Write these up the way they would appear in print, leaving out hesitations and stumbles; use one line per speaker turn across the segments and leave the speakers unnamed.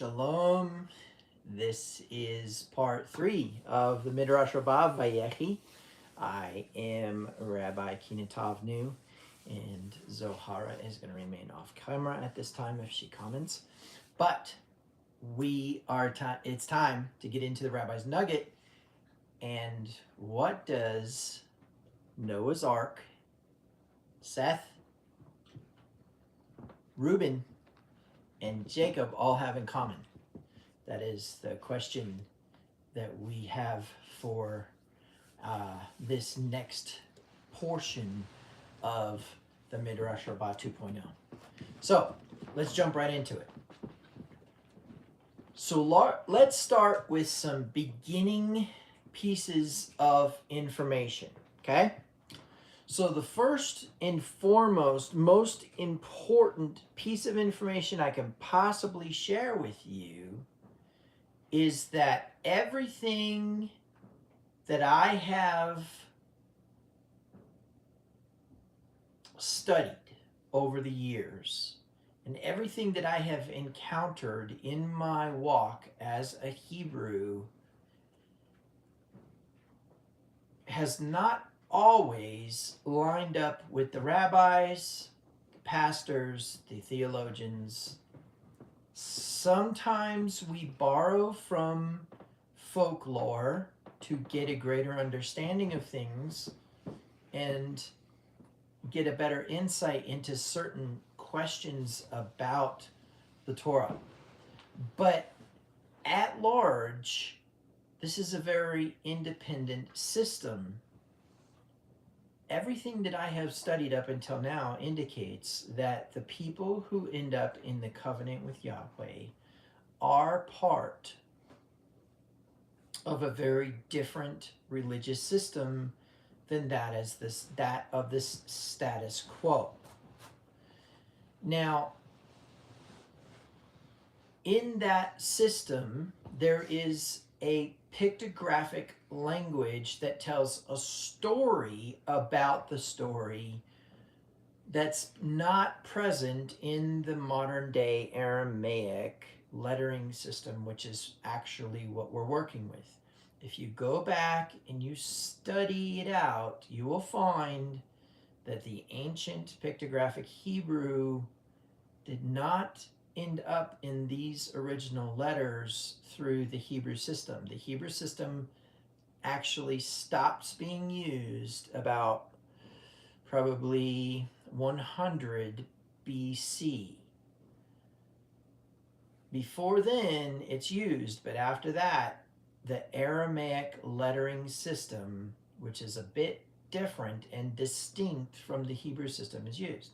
Shalom. This is part 3 of the Midrash Rabbah, Vayechi. I am Rabbi Kinatavnu, and Zohara is going to remain off camera at this time if she comments. But it's time to get into the Rabbi's Nugget. And what does Noah's Ark, Seth, Reuben, and Jacob all have in common? That is the question that we have for this next portion of the Midrash Rabbah 2.0. So let's jump right into it. So let's start with some beginning pieces of information, okay? So the first and foremost, most important piece of information I can possibly share with you is that everything that I have studied over the years and everything that I have encountered in my walk as a Hebrew has not always lined up with the rabbis, the pastors, the theologians. Sometimes we borrow from folklore to get a greater understanding of things and get a better insight into certain questions about the Torah. But at large, this is a very independent system. Everything that I have studied up until now indicates that the people who end up in the covenant with Yahweh are part of a very different religious system than that of this status quo. Now, in that system, there is a pictographic language that tells a story about the story that's not present in the modern day Aramaic lettering system, which is actually what we're working with. If you go back and you study it out, you will find that the ancient pictographic Hebrew did not end up in these original letters through the Hebrew system. The Hebrew system actually stops being used about probably 100 BC. Before then, it's used, but after that, the Aramaic lettering system, which is a bit different and distinct from the Hebrew system, is used.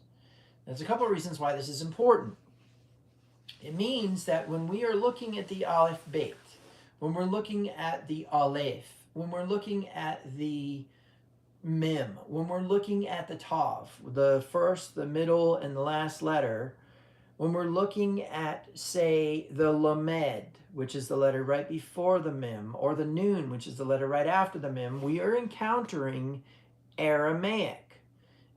There's a couple of reasons why this is important. It means that when we are looking at the Aleph Beit, when we're looking at the Aleph, when we're looking at the Mem, when we're looking at the Tav, the first, the middle, and the last letter, when we're looking at, say, the Lamed, which is the letter right before the Mem, or the Nun, which is the letter right after the Mem, we are encountering Aramaic.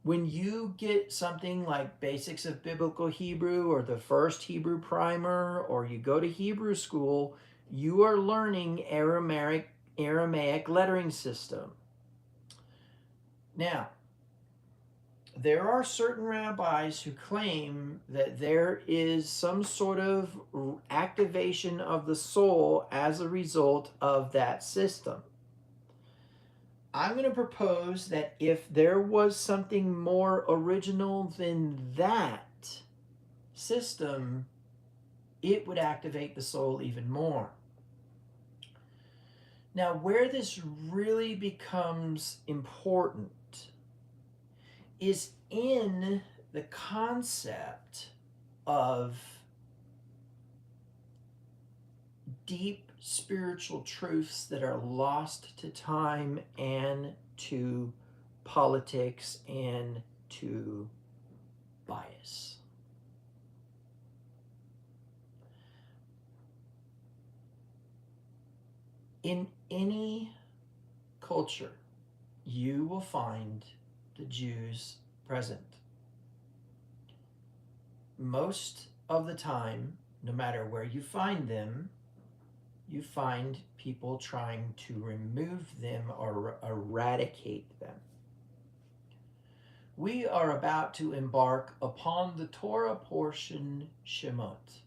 When you get something like Basics of Biblical Hebrew or the First Hebrew Primer, or you go to Hebrew school, you are learning Aramaic lettering system. Now, there are certain rabbis who claim that there is some sort of activation of the soul as a result of that system. I'm going to propose that if there was something more original than that system, it would activate the soul even more. Now, where this really becomes important is in the concept of deep spiritual truths that are lost to time and to politics and to bias. In any culture, you will find the Jews present. Most of the time, no matter where you find them, you find people trying to remove them or eradicate them. We are about to embark upon the Torah portion Shemot,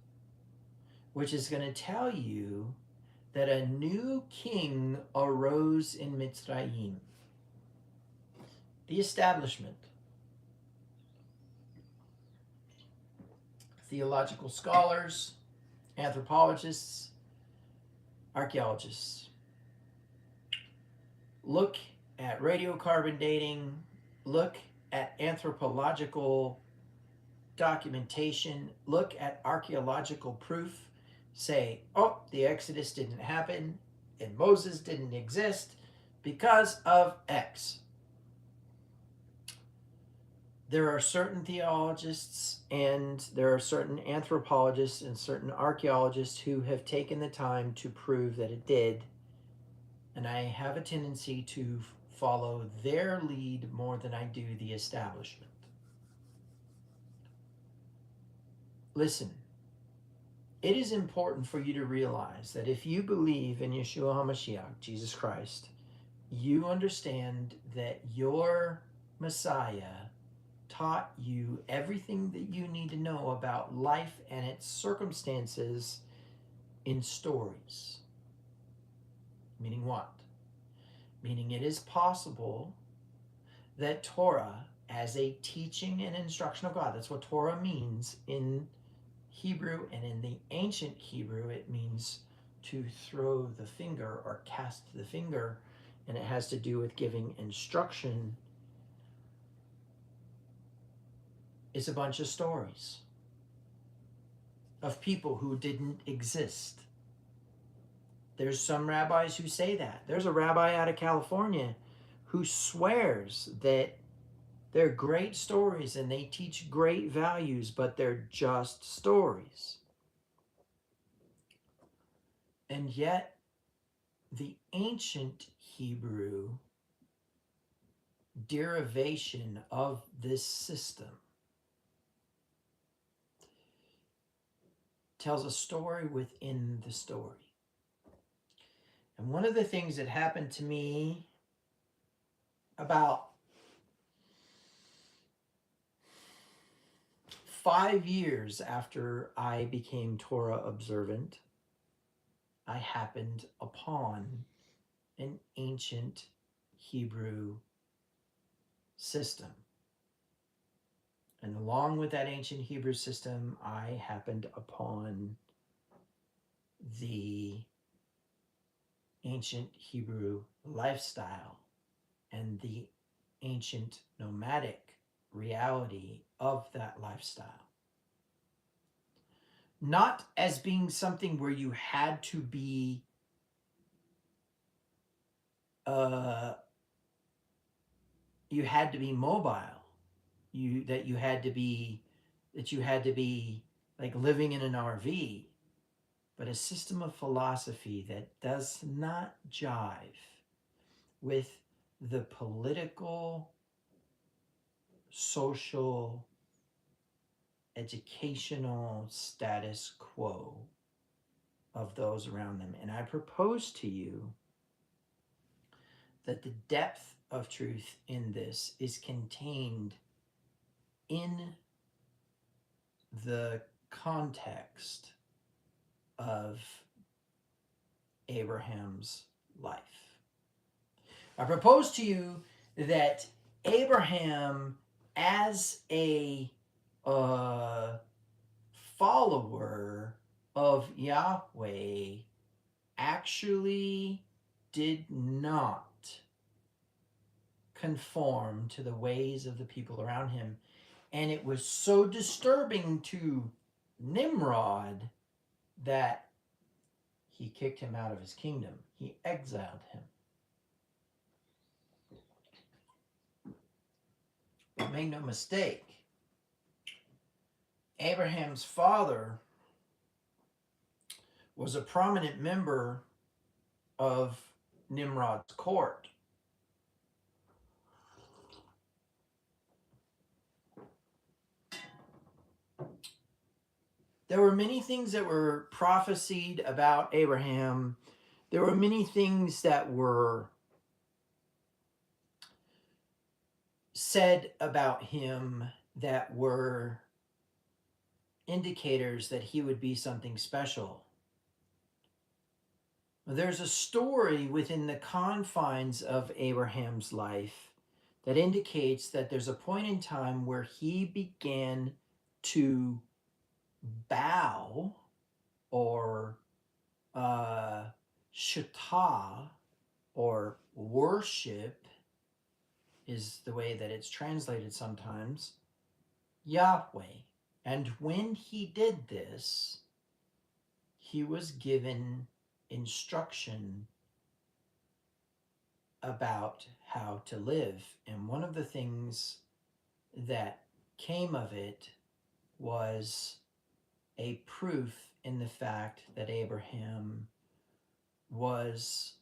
which is going to tell you that a new king arose in Mitzrayim. The establishment. Theological scholars, anthropologists, archaeologists look at radiocarbon dating, look at anthropological documentation, look at archaeological proof, say, oh, the Exodus didn't happen and Moses didn't exist because of X. There are certain theologists and there are certain anthropologists and certain archaeologists who have taken the time to prove that it did. And I have a tendency to follow their lead more than I do the establishment. Listen, it is important for you to realize that if you believe in Yeshua HaMashiach, Jesus Christ, you understand that your Messiah taught you everything that you need to know about life and its circumstances in stories. Meaning what? Meaning it is possible that Torah, as a teaching and instruction of God, that's what Torah means in Hebrew, and in the ancient Hebrew it means to throw the finger or cast the finger, and it has to do with giving instruction. It's a bunch of stories of people who didn't exist. There's some rabbis who say that. There's a rabbi out of California who swears that they're great stories and they teach great values, but they're just stories. And yet, the ancient Hebrew derivation of this system tells a story within the story. And one of the things that happened to me about 5 years after I became Torah observant, I happened upon an ancient Hebrew system. And along with that ancient Hebrew system, I happened upon the ancient Hebrew lifestyle and the ancient nomadic reality of that lifestyle. Not as being something where you had to be mobile. That you had to be like living in an RV, but a system of philosophy that does not jive with the political, social, educational status quo of those around them. And I propose to you that the depth of truth in this is contained in the context of Abraham's life. I propose to you that Abraham, as a follower of Yahweh, actually did not conform to the ways of the people around him. And it was so disturbing to Nimrod that he kicked him out of his kingdom. He exiled him. But make no mistake, Abraham's father was a prominent member of Nimrod's court. There were many things that were prophesied about Abraham. There were many things that were said about him that were indicators that he would be something special. There's a story within the confines of Abraham's life that indicates that there's a point in time where he began to bow or shata or worship is the way that it's translated sometimes, Yahweh. And when he did this, he was given instruction about how to live. And one of the things that came of it was a proof in the fact that Abraham was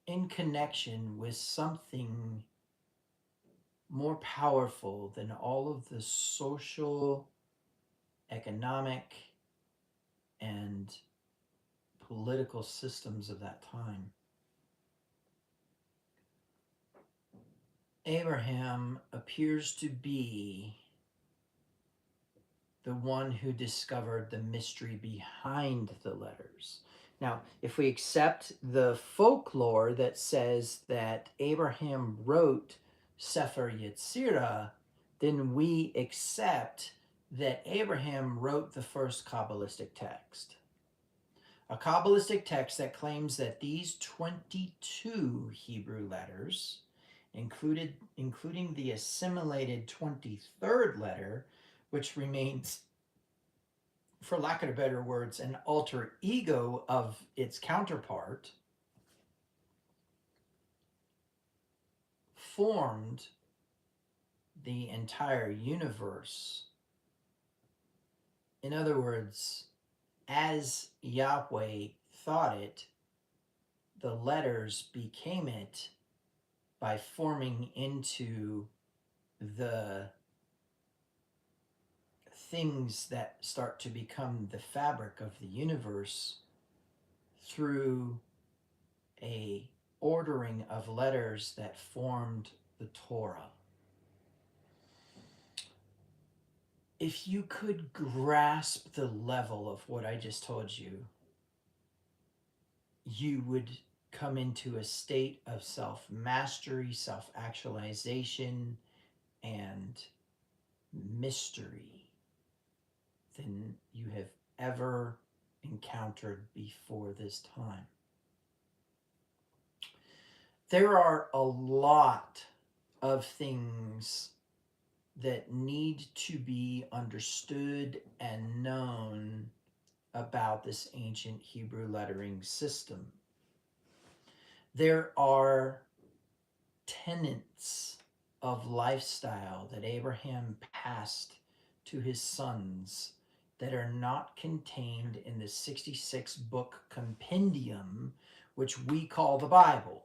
in connection with something more powerful than all of the social, economic, and political systems of that time. Abraham appears to be the one who discovered the mystery behind the letters. Now, if we accept the folklore that says that Abraham wrote Sefer Yetzirah, then we accept that Abraham wrote the first Kabbalistic text. A Kabbalistic text that claims that these 22 Hebrew letters, including the assimilated 23rd letter, which remains, for lack of better words, an alter ego of its counterpart, formed the entire universe. In other words, as Yahweh thought it, the letters became it by forming into the things that start to become the fabric of the universe through a ordering of letters that formed the Torah. If you could grasp the level of what I just told you, you would come into a state of self-mastery, self-actualization, and mystery than you have ever encountered before this time. There are a lot of things that need to be understood and known about this ancient Hebrew lettering system. There are tenets of lifestyle that Abraham passed to his sons that are not contained in the 66 book compendium, which we call the Bible.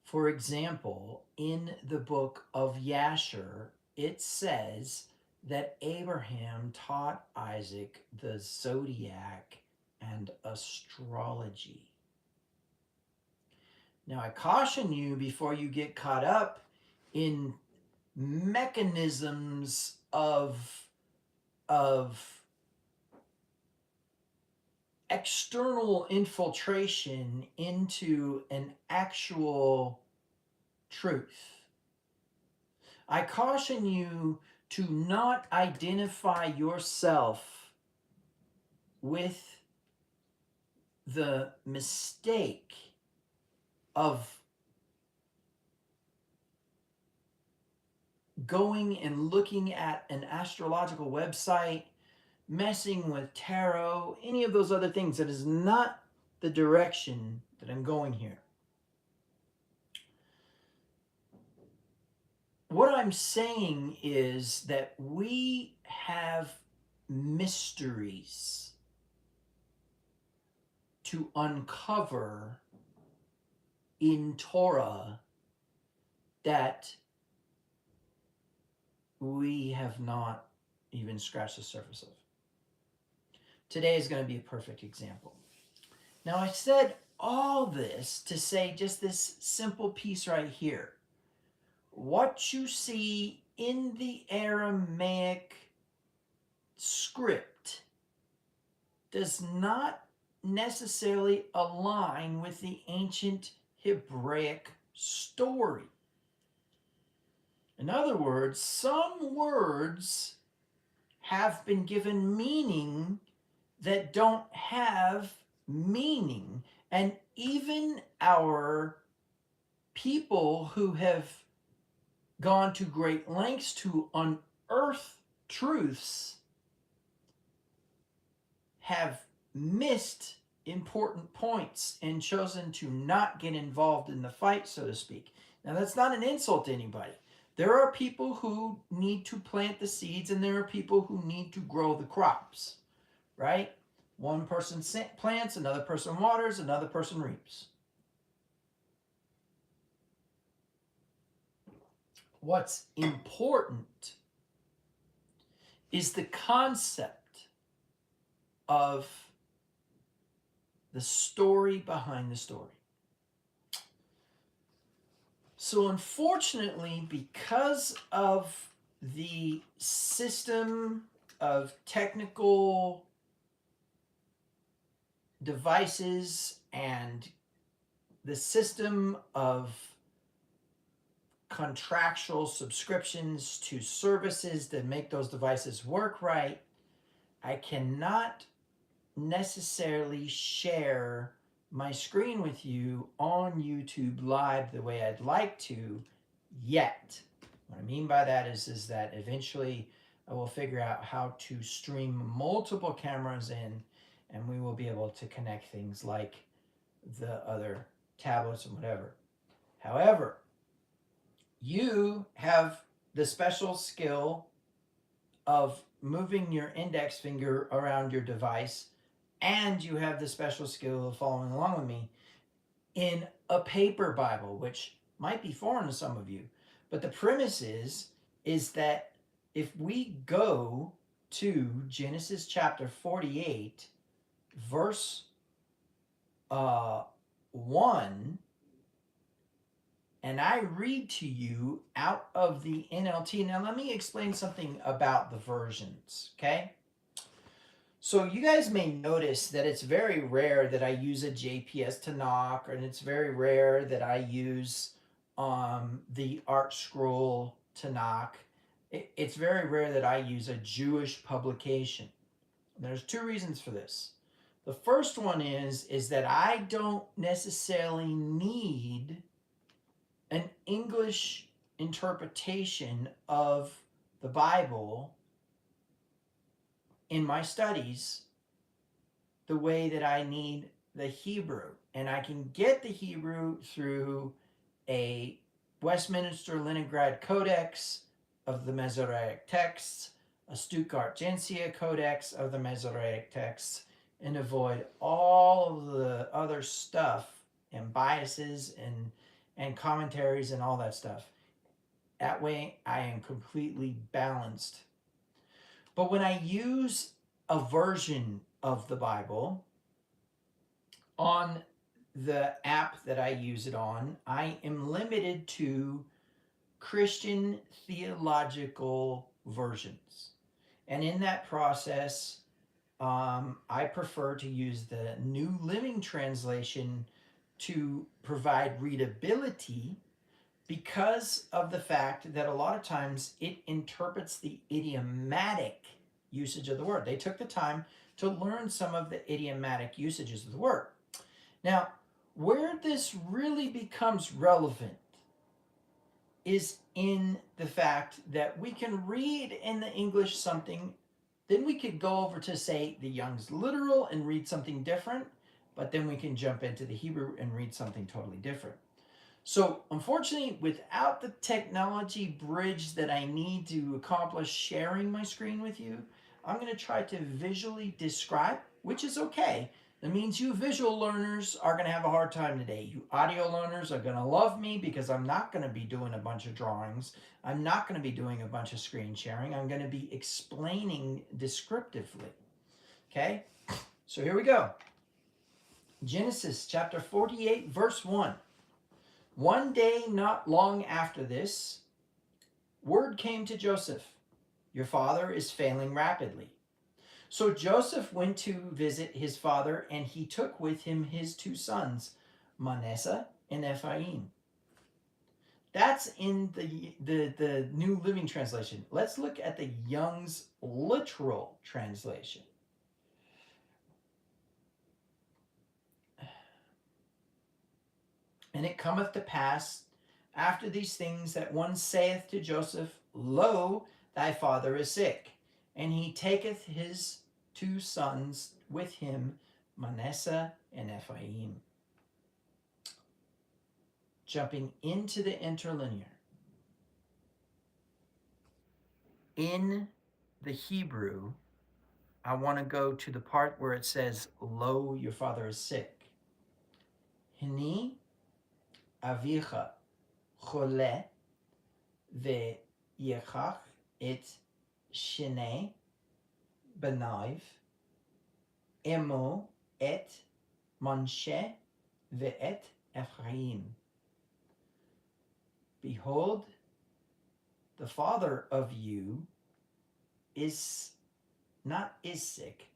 For example, in the book of Yasher, it says that Abraham taught Isaac the zodiac and astrology. Now, I caution you before you get caught up in mechanisms of external infiltration into an actual truth. I caution you to not identify yourself with the mistake of going and looking at an astrological website, messing with tarot, any of those other things. That is not the direction that I'm going here. What I'm saying is that we have mysteries to uncover in Torah that we have not even scratched the surface of. Today is going to be a perfect example. Now, I said all this to say just this simple piece right here. What you see in the Aramaic script does not necessarily align with the ancient Hebraic story. In other words, some words have been given meaning that don't have meaning. And even our people who have gone to great lengths to unearth truths have missed important points and chosen to not get involved in the fight, so to speak. Now, that's not an insult to anybody. There are people who need to plant the seeds, and there are people who need to grow the crops, right? One person plants, another person waters, another person reaps. What's important is the concept of the story behind the story. So unfortunately, because of the system of technical devices and the system of contractual subscriptions to services that make those devices work right, I cannot necessarily share my screen with you on YouTube Live the way I'd like to yet. What I mean by that is that eventually I will figure out how to stream multiple cameras in, and we will be able to connect things like the other tablets and whatever. However, you have the special skill of moving your index finger around your device, and you have the special skill of following along with me in a paper Bible, which might be foreign to some of you. But the premise is that if we go to Genesis chapter 48, verse 1, and I read to you out of the NLT. Now, let me explain something about the versions, okay? So you guys may notice that it's very rare that I use a JPS Tanakh, and it's very rare that I use the Art Scroll Tanakh. It's very rare that I use a Jewish publication. There's two reasons for this. The first one is that I don't necessarily need an English interpretation of the Bible in my studies the way that I need the Hebrew. And I can get the Hebrew through a Westminster Leningrad Codex of the Masoretic texts, a Stuttgart Gentian Codex of the Masoretic texts, and avoid all of the other stuff and biases and commentaries and all that stuff. That way I am completely balanced. But when I use a version of the Bible on the app that I use it on, I am limited to Christian theological versions. And in that process, I prefer to use the New Living Translation to provide readability because of the fact that a lot of times it interprets the idiomatic usage of the word. They took the time to learn some of the idiomatic usages of the word. Now, where this really becomes relevant is in the fact that we can read in the English something, then we could go over to, say, the Young's Literal and read something different, but then we can jump into the Hebrew and read something totally different. So, unfortunately, without the technology bridge that I need to accomplish sharing my screen with you, I'm going to try to visually describe, which is okay, That means you visual learners are going to have a hard time today. You audio learners are going to love me because I'm not going to be doing a bunch of drawings. I'm not going to be doing a bunch of screen sharing. I'm going to be explaining descriptively. Okay? So here we go. Genesis chapter 48, verse 1. One day not long after this, word came to Joseph, your father is failing rapidly. So Joseph went to visit his father, and he took with him his two sons, Manasseh and Ephraim. That's in the New Living Translation. Let's look at the Young's literal translation. And it cometh to pass after these things that one saith to Joseph, Lo, thy father is sick. And he taketh his two sons with him, Manasseh and Ephraim. Jumping into the interlinear. In the Hebrew, I want to go to the part where it says, Lo, your father is sick. Hini avicha chole ve'yechach et shnei benaiv emo et Manasseh ve'et Ephraim. Behold, the father of you is sick.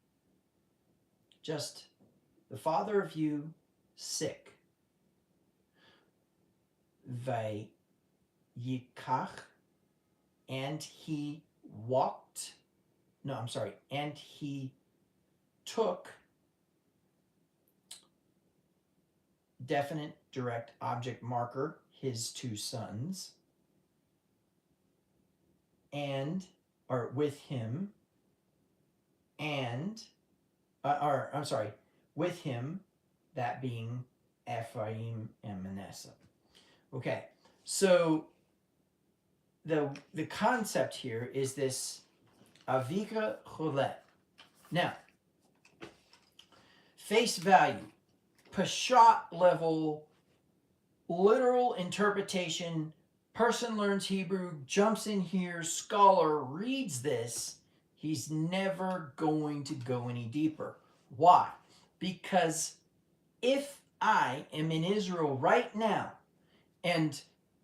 Just the father of you sick. Vayechi, and he took, definite direct object marker, his two sons, with him, with him, that being Ephraim and Manasseh. Okay, so the concept here is this avika cholet. Now, face value, Peshat level, literal interpretation, person learns Hebrew, jumps in here, scholar reads this, he's never going to go any deeper. Why? Because if I am in Israel right now and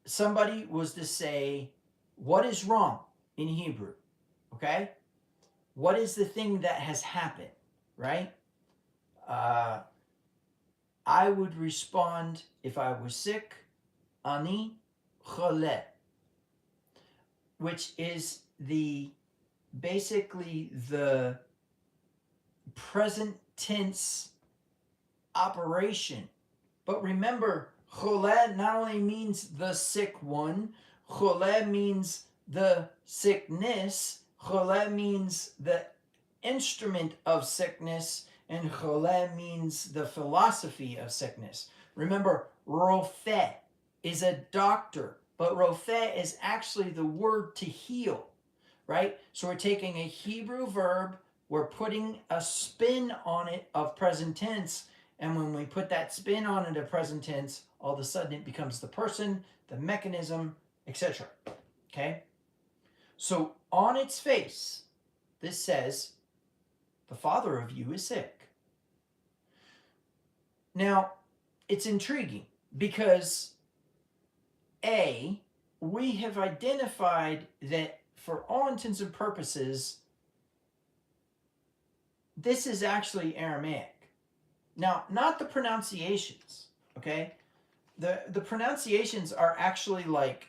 somebody was to say, what is wrong in Hebrew? Okay? What is the thing that has happened? Right? I would respond, if I was sick, ani chole, which is basically the present tense operation. But remember, chole not only means the sick one, chole means the sickness, chole means the instrument of sickness, and chole means the philosophy of sickness. Remember, rofeh is a doctor, but rofeh is actually the word to heal, right? So we're taking a Hebrew verb, we're putting a spin on it of present tense, and when we put that spin on it of present tense, all of a sudden it becomes the person, the mechanism, etc. Okay? So on its face, this says, the father of you is sick. Now, it's intriguing because we have identified that for all intents and purposes, this is actually Aramaic. Now, not the pronunciations, okay? The pronunciations are actually like,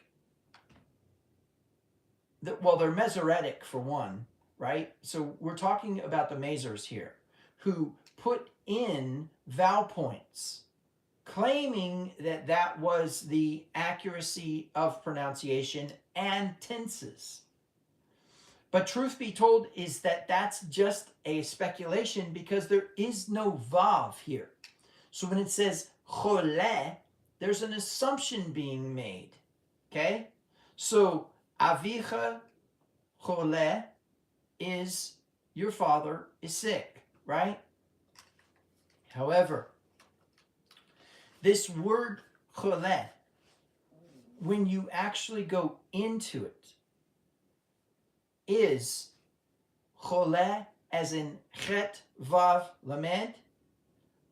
they're Masoretic for one, right? So we're talking about the Mazars here, who put in vowel points, claiming that that was the accuracy of pronunciation and tenses. But truth be told is that that's just a speculation because there is no vav here. So when it says chole, there's an assumption being made, okay? So avicha chole is your father is sick, right? However, this word choleh, when you actually go into it, is choleh as in chet vav lamed,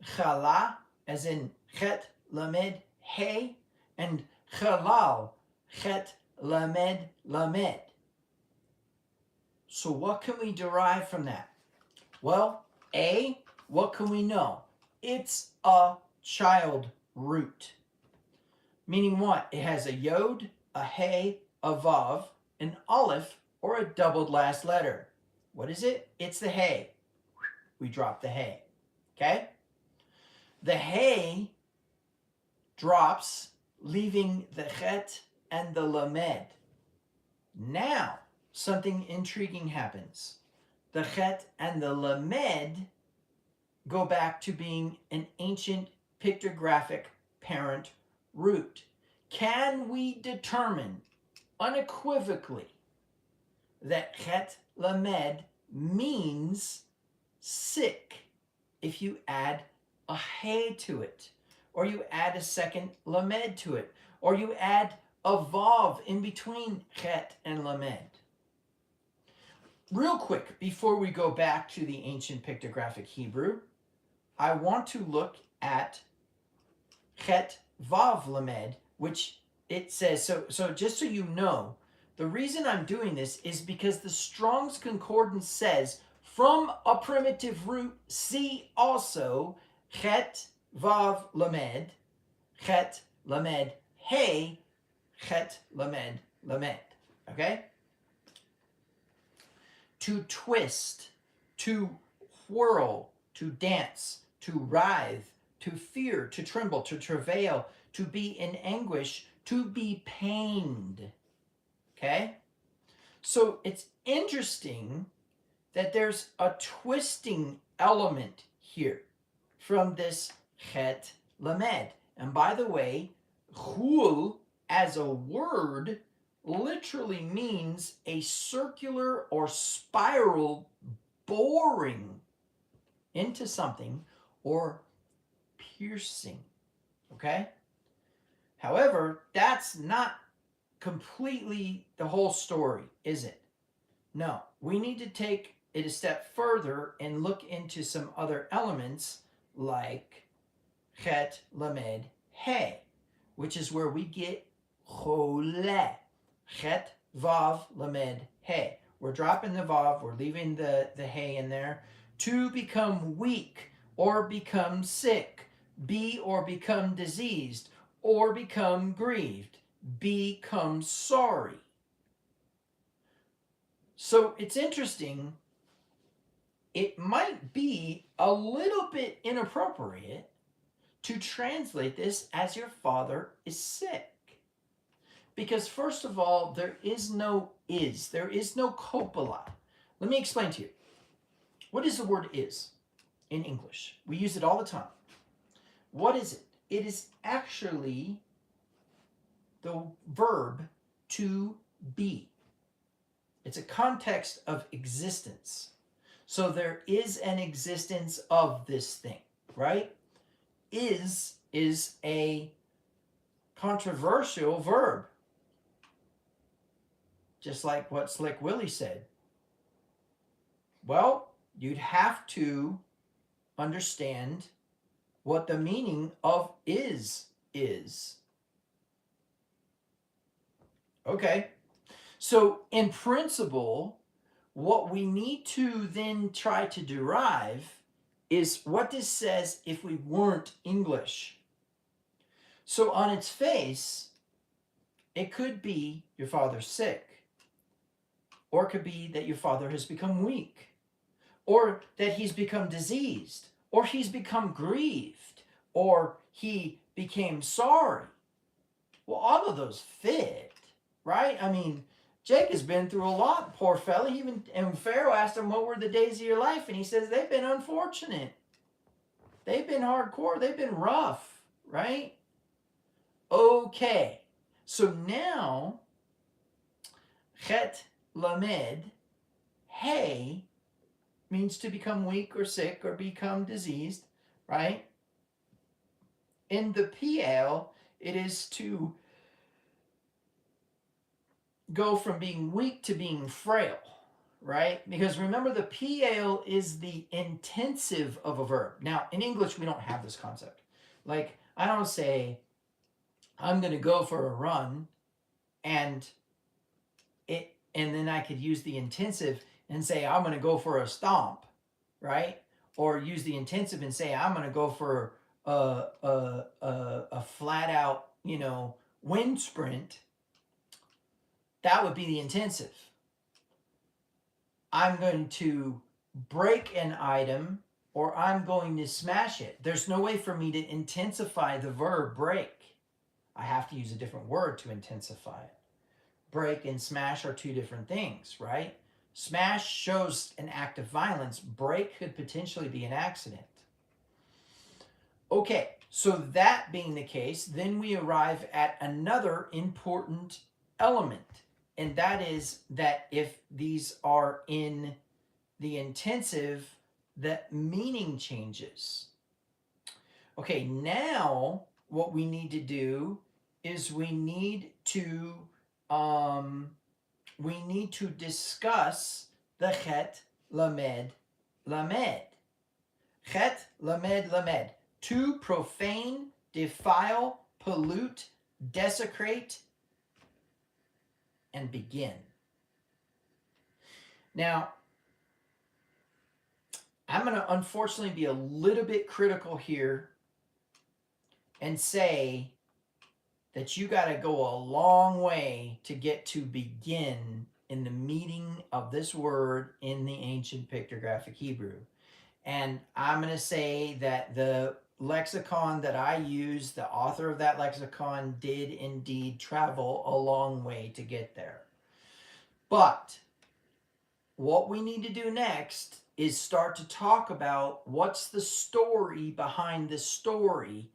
chala as in chet lamed hey, and chalal chet lamed lamed. So what can we derive from that? Well, A, what can we know? It's a child root. Meaning what? It has a yod, a hey, a vav, an aleph, or a doubled last letter. What is it? It's the hey. We drop the hey. Okay? The hey drops, leaving the chet and the lamed. Now, something intriguing happens. The chet and the lamed go back to being an ancient pictographic parent root. Can we determine unequivocally that chet lamed means sick if you add a hey to it, or you add a second lamed to it, or you add a vav in between chet and lamed? Real quick, before we go back to the ancient pictographic Hebrew, I want to look at chet vav lamed, which it says, so just so you know, the reason I'm doing this is because the Strong's Concordance says, from a primitive root, see also chet vav lamed, chet lamed hey, chet lamed lamed. Okay? To twist, to whirl, to dance, to writhe, to fear, to tremble, to travail, to be in anguish, to be pained. Okay? So it's interesting that there's a twisting element here from this chet lamed. And by the way, chul as a word literally means a circular or spiral boring into something or piercing. Okay? However, that's not completely the whole story, is it? No, we need to take it a step further and look into some other elements like chet lamed hey, which is where we get choleh. Chet vav lamed hey. We're dropping the vav, we're leaving the hey in there. To become weak or become sick, be or become diseased or become grieved, become sorry. So it's interesting. It might be a little bit inappropriate to translate this as your father is sick. Because first of all, there is no copula. Let me explain to you. What is the word is in English? We use it all the time. What is it? It is actually the verb to be. It's a context of existence. So there is an existence of this thing, right? Is a controversial verb. Just like what Slick Willie said. Well, you'd have to understand what the meaning of is. Okay. So in principle, what we need to then try to derive is what this says if we weren't English. So on its face, it could be your father's sick. Or it could be that your father has become weak. Or that he's become diseased. Or he's become grieved. Or he became sorry. Well, all of those fit, right? I mean, Jake has been through a lot, poor fella. And Pharaoh asked him, what were the days of your life? And he says, they've been unfortunate. They've been hardcore. They've been rough, right? Okay. So now, chet lamed hey means to become weak or sick or become diseased. right? In the PL, it is to go from being weak to being frail, right? Because remember, the PL is the intensive of a verb. Now, in English, we don't have this concept. Like, I don't say, I'm going to go for a run, and then I could use the intensive and say, I'm going to go for a stomp, right? Or use the intensive and say, I'm going to go for a flat out, wind sprint. That would be the intensive. I'm going to break an item, or I'm going to smash it. There's no way for me to intensify the verb break. I have to use a different word to intensify it. Break and smash are two different things, right? Smash shows an act of violence. Break could potentially be an accident. Okay, so that being the case, then we arrive at another important element. And that is that if these are in the intensive, that meaning changes. Okay, now what we need to do is we need to discuss the chet, lamed, lamed. Chet, lamed, lamed. To profane, defile, pollute, desecrate, and begin. Now, I'm going to unfortunately be a little bit critical here and say that you got to go a long way to get to begin in the meaning of this word in the ancient pictographic Hebrew. And I'm going to say that the lexicon that I use, the author of that lexicon did indeed travel a long way to get there. But what we need to do next is start to talk about what's the story behind the story,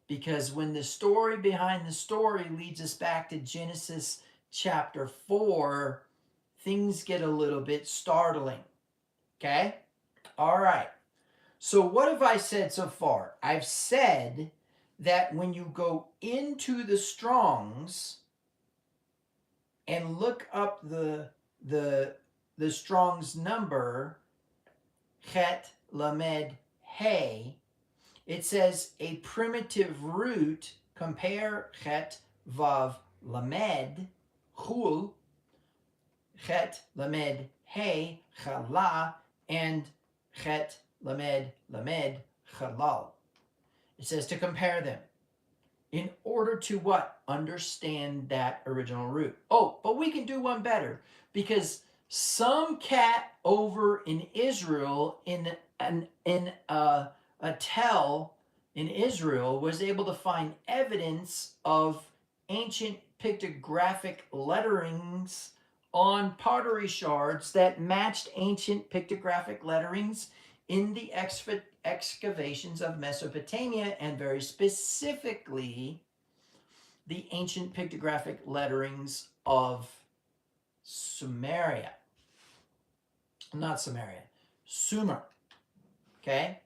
because when the story behind the story leads us back to Genesis chapter 4, things get a little bit startling. Okay? All right. So what have I said so far? I've said that when you go into the Strongs and look up the Strong's number, chet, lamed, hey, it says a primitive root, compare chet, vav, lamed, chul, chet, lamed, hey, chala, and chet, lamed, lamed, chalal. It says to compare them in order to what? Understand that original root. Oh, but we can do one better, because some cat over in Israel in a tell in Israel was able to find evidence of ancient pictographic letterings on pottery shards that matched ancient pictographic letterings in the excavations of Mesopotamia, and very specifically the ancient pictographic letterings of Sumeria. Not Samaria, Sumer. Okay?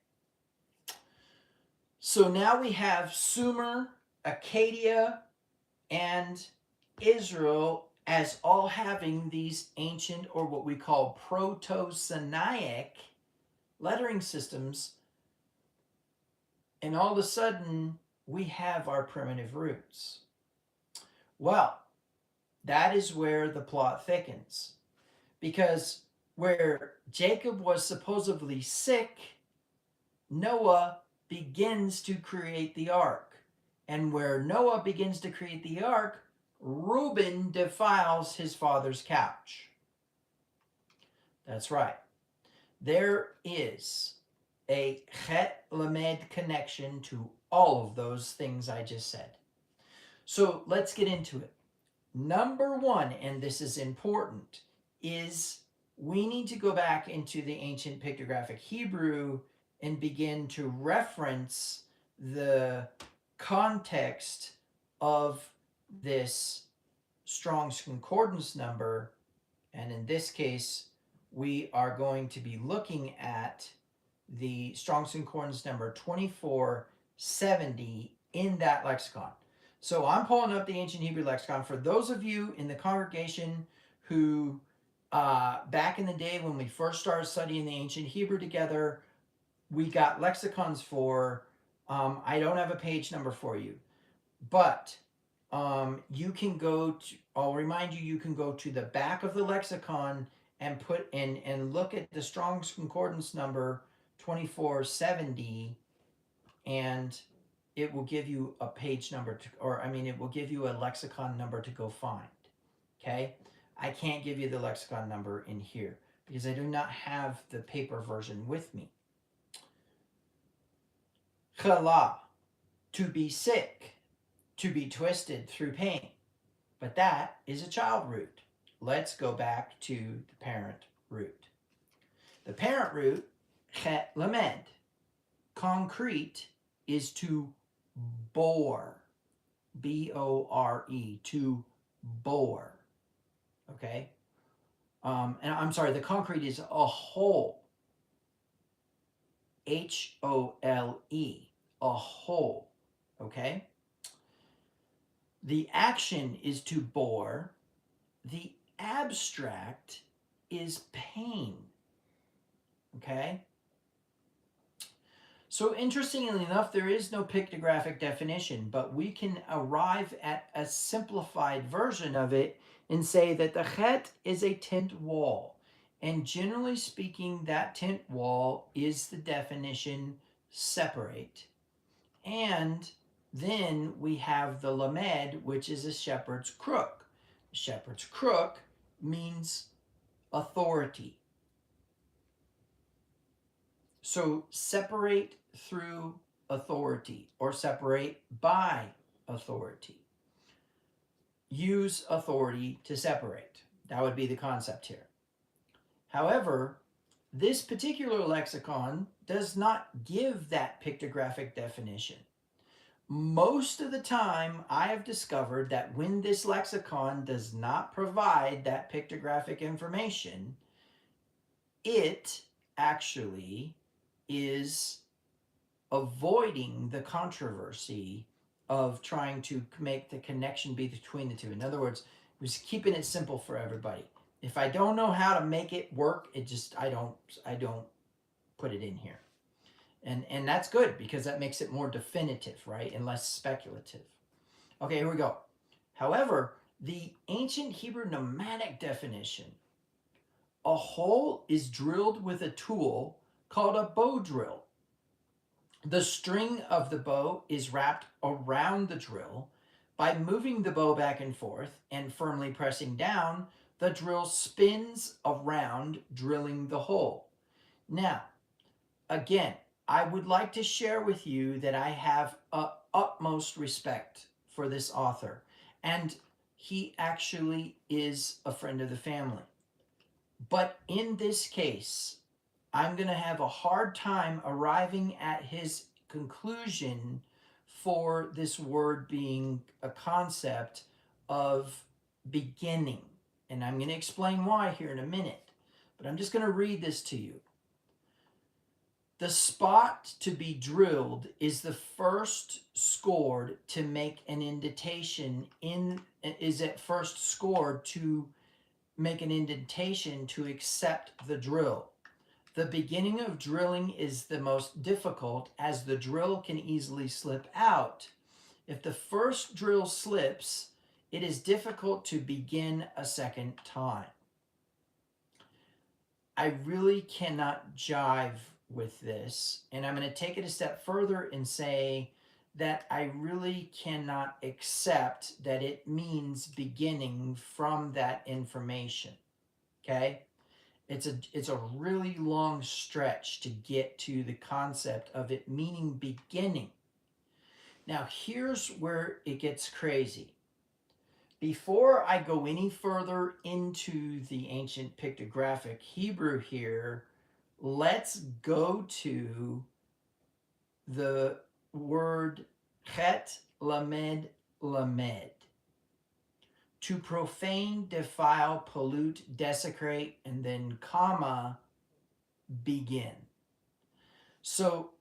So now we have Sumer, Acadia, and Israel as all having these ancient, or what we call Proto-Sinaitic lettering systems, and all of a sudden we have our primitive roots. Well, that is where the plot thickens, because where Jacob was supposedly sick, Noah begins to create the ark. And where Noah begins to create the ark, Reuben defiles his father's couch. That's right. There is a chet lamed connection to all of those things I just said. So let's get into it. Number one, and this is important, is we need to go back into the ancient pictographic Hebrew and begin to reference the context of this Strong's Concordance number. And in this case, we are going to be looking at the Strong's Concordance number 2470 in that lexicon. So I'm pulling up the Ancient Hebrew lexicon. For those of you in the congregation who, back in the day when we first started studying the Ancient Hebrew together, we got lexicons for, I don't have a page number for you, but you can go to, I'll remind you, you can go to the back of the lexicon and put in and look at the Strong's Concordance number 2470, and it will give you a page number to, or I mean, it will give you a lexicon number to go find. Okay, I can't give you the lexicon number in here because I do not have the paper version with me. Chala, to be sick, to be twisted through pain. But that is a child root. Let's go back to the parent root. The parent root, chet lamed, concrete, is to bore. B-O-R-E, to bore. Okay? And I'm sorry, the concrete is a hole. H-O-L-E, a hole. Okay? The action is to bore. The abstract is pain. Okay? So interestingly enough, there is no pictographic definition, but we can arrive at a simplified version of it and say that the chet is a tint wall. And generally speaking, that tint wall is the definition separate. And then we have the lamed, which is a shepherd's crook. Shepherd's crook means authority. So separate through authority or separate by authority. Use authority to separate. That would be the concept here. However, this particular lexicon does not give that pictographic definition. Most of the time, I have discovered that when this lexicon does not provide that pictographic information, it actually is avoiding the controversy of trying to make the connection between the two. In other words, just keeping it simple for everybody. If I don't know how to make it work, it just I don't put it in here. And that's good because that makes it more definitive, right? And less speculative. Okay, here we go. However, the ancient Hebrew nomadic definition, a hole is drilled with a tool called a bow drill. The string of the bow is wrapped around the drill. By moving the bow back and forth and firmly pressing down, the drill spins around, drilling the hole. Now, again, I would like to share with you that I have utmost respect for this author, and he actually is a friend of the family. But in this case, I'm going to have a hard time arriving at his conclusion for this word being a concept of beginning. And I'm going to explain why here in a minute. But I'm just going to read this to you. The spot to be drilled is the first scored to make an indentation to accept the drill. The beginning of drilling is the most difficult as the drill can easily slip out. If the first drill slips, it is difficult to begin a second time. I really cannot jive with this, and I'm going to take it a step further and say that I really cannot accept that it means beginning from that information. Okay? It's a really long stretch to get to the concept of it meaning beginning. Now, here's where it gets crazy. Before I go any further into the ancient pictographic Hebrew here, let's go to the word chet lamed lamed. To profane, defile, pollute, desecrate, and then comma, begin. So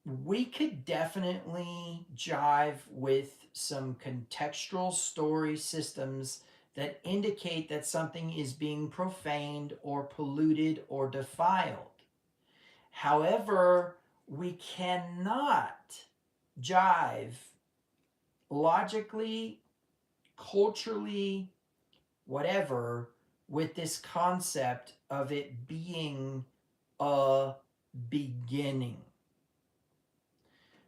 we could definitely jive with some contextual story systems that indicate that something is being profaned or polluted or defiled. However, we cannot jive logically, culturally, whatever, with this concept of it being a beginning.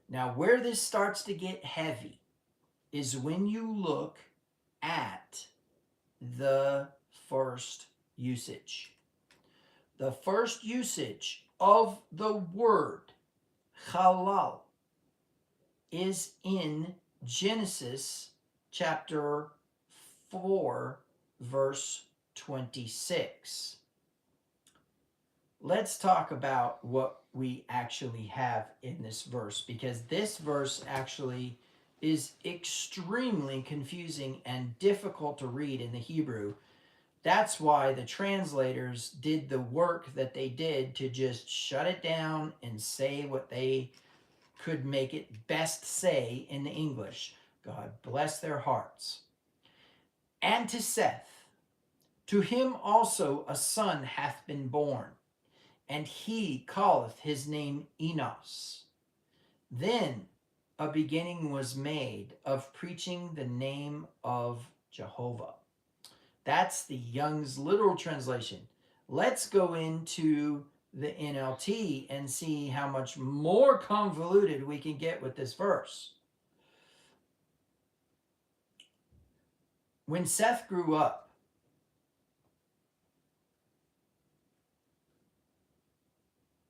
Now, where this starts to get heavy is when you look at the first usage. The first usage of the word halal is in Genesis chapter 4, verse 26. Let's talk about what we actually have in this verse, because this verse actually is extremely confusing and difficult to read in the Hebrew. That's why the translators did the work that they did to just shut it down and say what they could make it best say in the English. God bless their hearts. And to Seth, to him also a son hath been born, and he calleth his name Enos. Then a beginning was made of preaching the name of Jehovah. That's the Young's literal translation. Let's go into the NLT and see how much more convoluted we can get with this verse. When Seth grew up,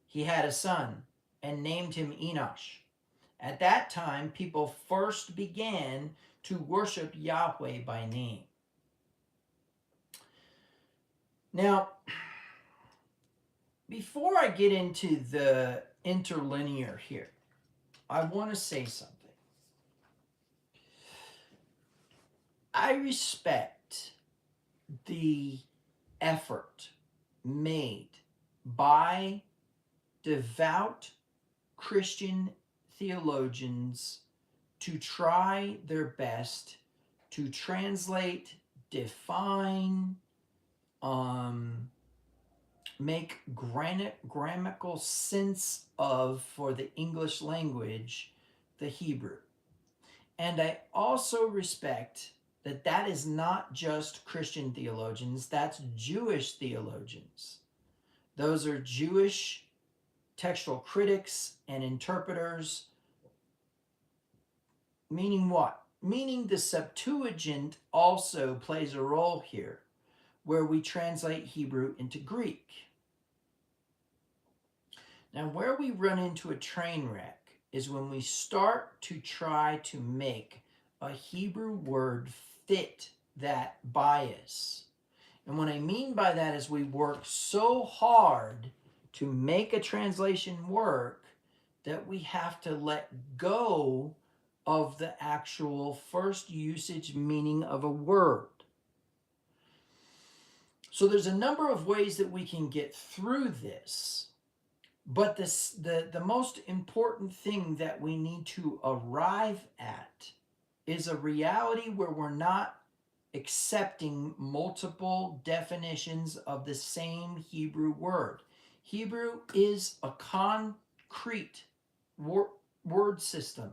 he had a son and named him Enosh. At that time, people first began to worship Yahweh by name. Now, before I get into the interlinear here, I want to say something. I respect the effort made by devout Christian theologians to try their best to translate, define, make grammatical sense of, for the English language, the Hebrew. And I also respect that that is not just Christian theologians, that's Jewish theologians. Those are Jewish textual critics and interpreters. Meaning what? Meaning the Septuagint also plays a role here, where we translate Hebrew into Greek. Now, where we run into a train wreck is when we start to try to make a Hebrew word fit that bias. And what I mean by that is we work so hard to make a translation work that we have to let go of the actual first usage meaning of a word. So there's a number of ways that we can get through this, but the most important thing that we need to arrive at is a reality where we're not accepting multiple definitions of the same Hebrew word. Hebrew is a concrete word system.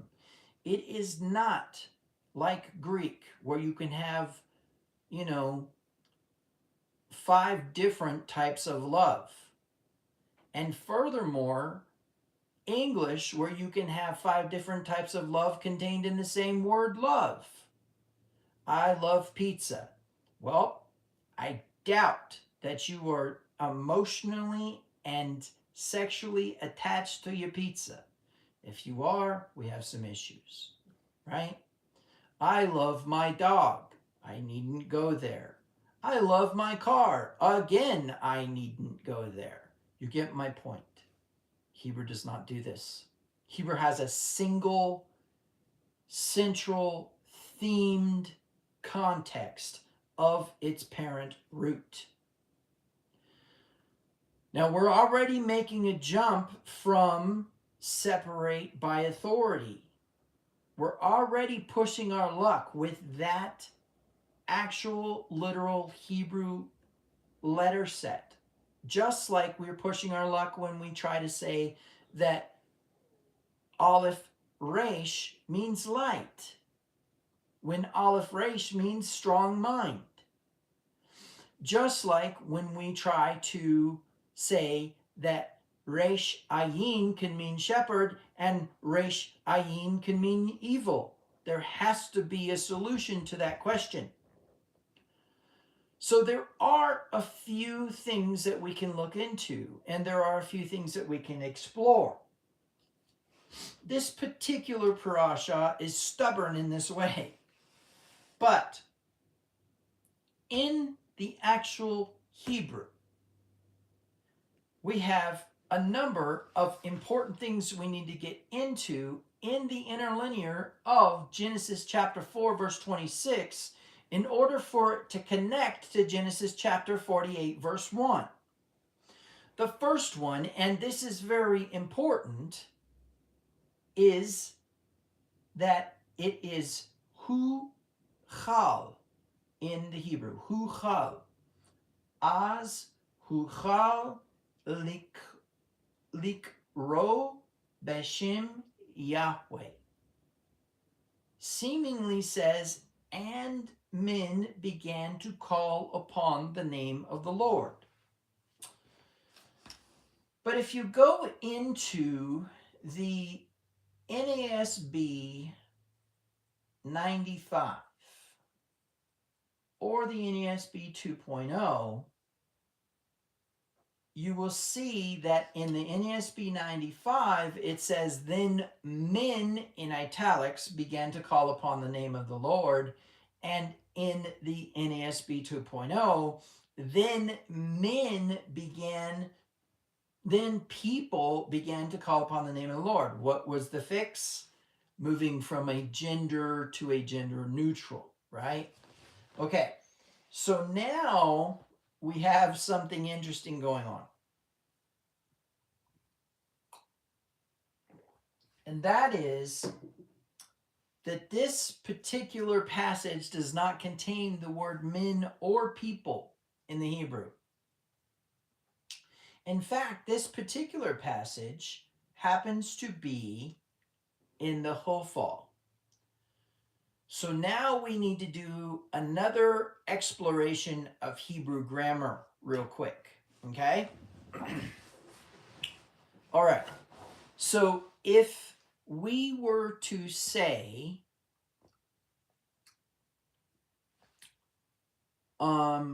It is not like Greek, where you can have, 5 different types of love. And furthermore, English, where you can have 5 different types of love contained in the same word love. I love pizza. Well, I doubt that you are emotionally and sexually attached to your pizza. If you are, we have some issues, right? I love my dog. I needn't go there. I love my car. Again, I needn't go there. You get my point. Hebrew does not do this. Hebrew has a single, central, themed context of its parent root. Now we're already making a jump from separate by authority. We're already pushing our luck with that actual literal Hebrew letter set. Just like we're pushing our luck when we try to say that Aleph Resh means light, when Aleph Resh means strong mind. Just like when we try to say that Resh Ayin can mean shepherd and Resh Ayin can mean evil. There has to be a solution to that question. So there are a few things that we can look into, and there are a few things that we can explore. This particular parasha is stubborn in this way. But in the actual Hebrew, we have a number of important things we need to get into in the interlinear of Genesis chapter 4, verse 26, in order for it to connect to Genesis chapter 48, verse 1. The first one, and this is very important, is that it is hu chal in the Hebrew. Hu chal. Az hu chal likro beshem Yahweh. Seemingly says, and men began to call upon the name of the Lord. But if you go into the NASB 95 or the NASB 2.0, you will see that in the NASB 95, it says, then men, in italics, began to call upon the name of the Lord. And in the NASB 2.0, then people began to call upon the name of the Lord. What was the fix? Moving from a gender to a gender neutral, right? Okay, so now we have something interesting going on. And that is that this particular passage does not contain the word men or people in the Hebrew. In fact, this particular passage happens to be in the Hofal. So now we need to do another exploration of Hebrew grammar real quick, okay? All right, so if we were to say, a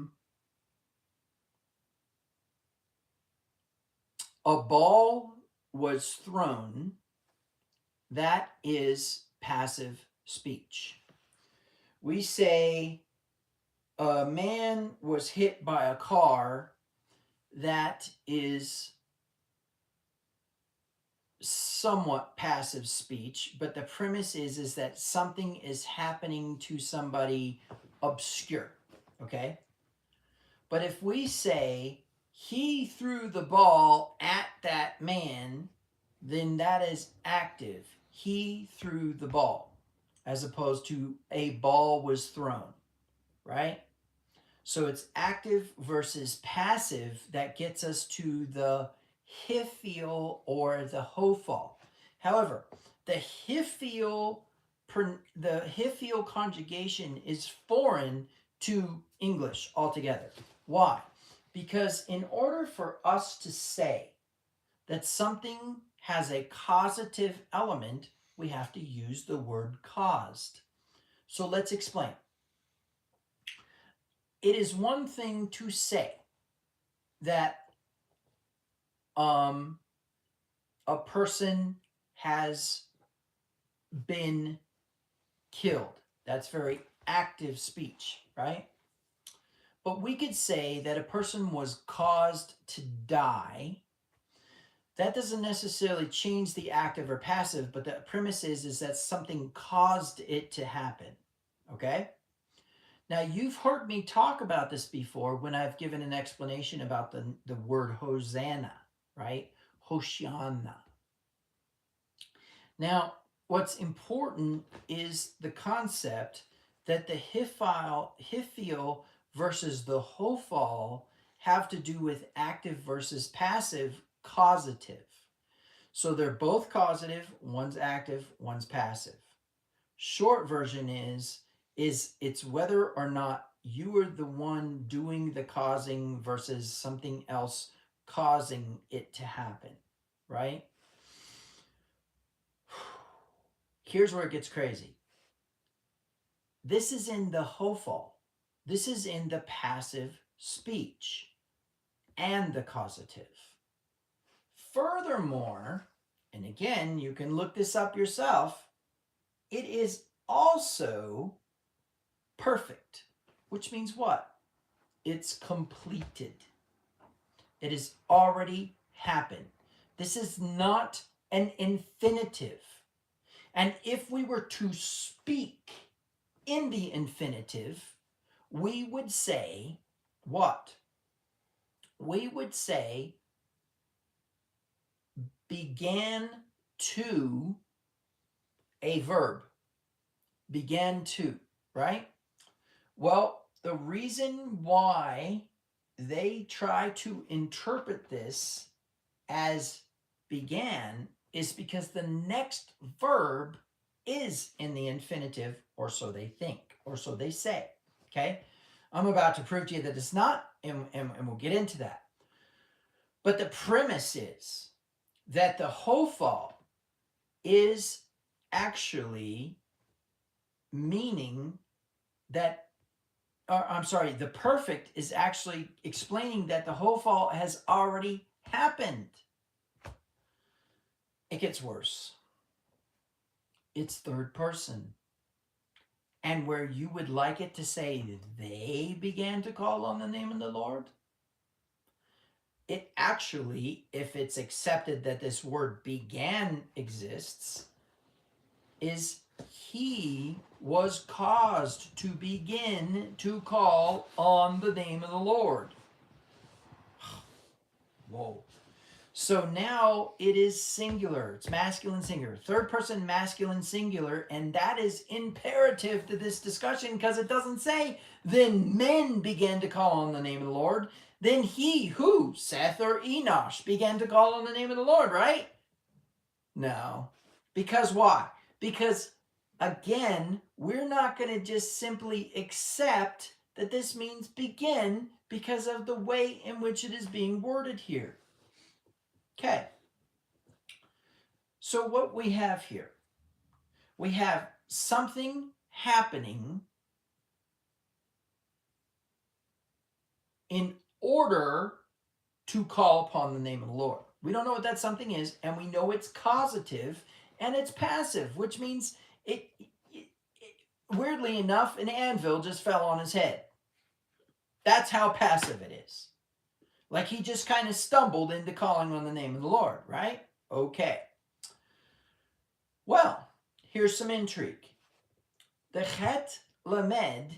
ball was thrown, that is passive speech. We say a man was hit by a car, that is somewhat passive speech, but the premise is that something is happening to somebody obscure, okay? But if we say he threw the ball at that man, then that is active. He threw the ball, as opposed to a ball was thrown, right? So it's active versus passive that gets us to the hifil or the hofal. However, the hifil conjugation is foreign to English altogether. Why? Because in order for us to say that something has a causative element, we have to use the word caused. So let's explain. It is one thing to say that a person has been killed. That's very active speech, right? But we could say that a person was caused to die. That doesn't necessarily change the active or passive, but the premise is that something caused it to happen, okay? Now, you've heard me talk about this before when I've given an explanation about the word Hosanna, right? Hoshiana. Now, what's important is the concept that the hifil versus the hofal have to do with active versus passive causative. So they're both causative, one's active, one's passive. Short version is it's whether or not you are the one doing the causing versus something else causing it to happen, right? Here's where it gets crazy. This is in the hofal. This is in the passive speech and the causative. Furthermore, and again, you can look this up yourself, it is also perfect, which means what? It's completed. It has already happened. This is not an infinitive. And if we were to speak in the infinitive, we would say what? We would say began to a verb. Began to, right? Well, the reason why they try to interpret this as began is because the next verb is in the infinitive, or so they think, or so they say. Okay? I'm about to prove to you that it's not, and we'll get into that. But the premise is that the hofal is actually meaning that, the perfect is actually explaining that the hofal has already happened. It gets worse. It's third person. And where you would like it to say they began to call on the name of the Lord, it actually, if it's accepted that this word began exists, is he was caused to begin to call on the name of the Lord. Whoa. So now it is singular. It's masculine singular. Third person masculine singular. And that is imperative to this discussion because it doesn't say, then men began to call on the name of the Lord. Then he who, Seth or Enosh, began to call on the name of the Lord, right? No. Because why? Because, again, we're not going to just simply accept that this means begin because of the way in which it is being worded here. Okay. So what we have here, we have something happening in order to call upon the name of the Lord. We don't know what that something is, and we know it's causative and it's passive, which means it weirdly enough, an anvil just fell on his head. That's how passive it is. Like he just kind of stumbled into calling on the name of the Lord, right? Okay. Well, here's some intrigue. The chet lamed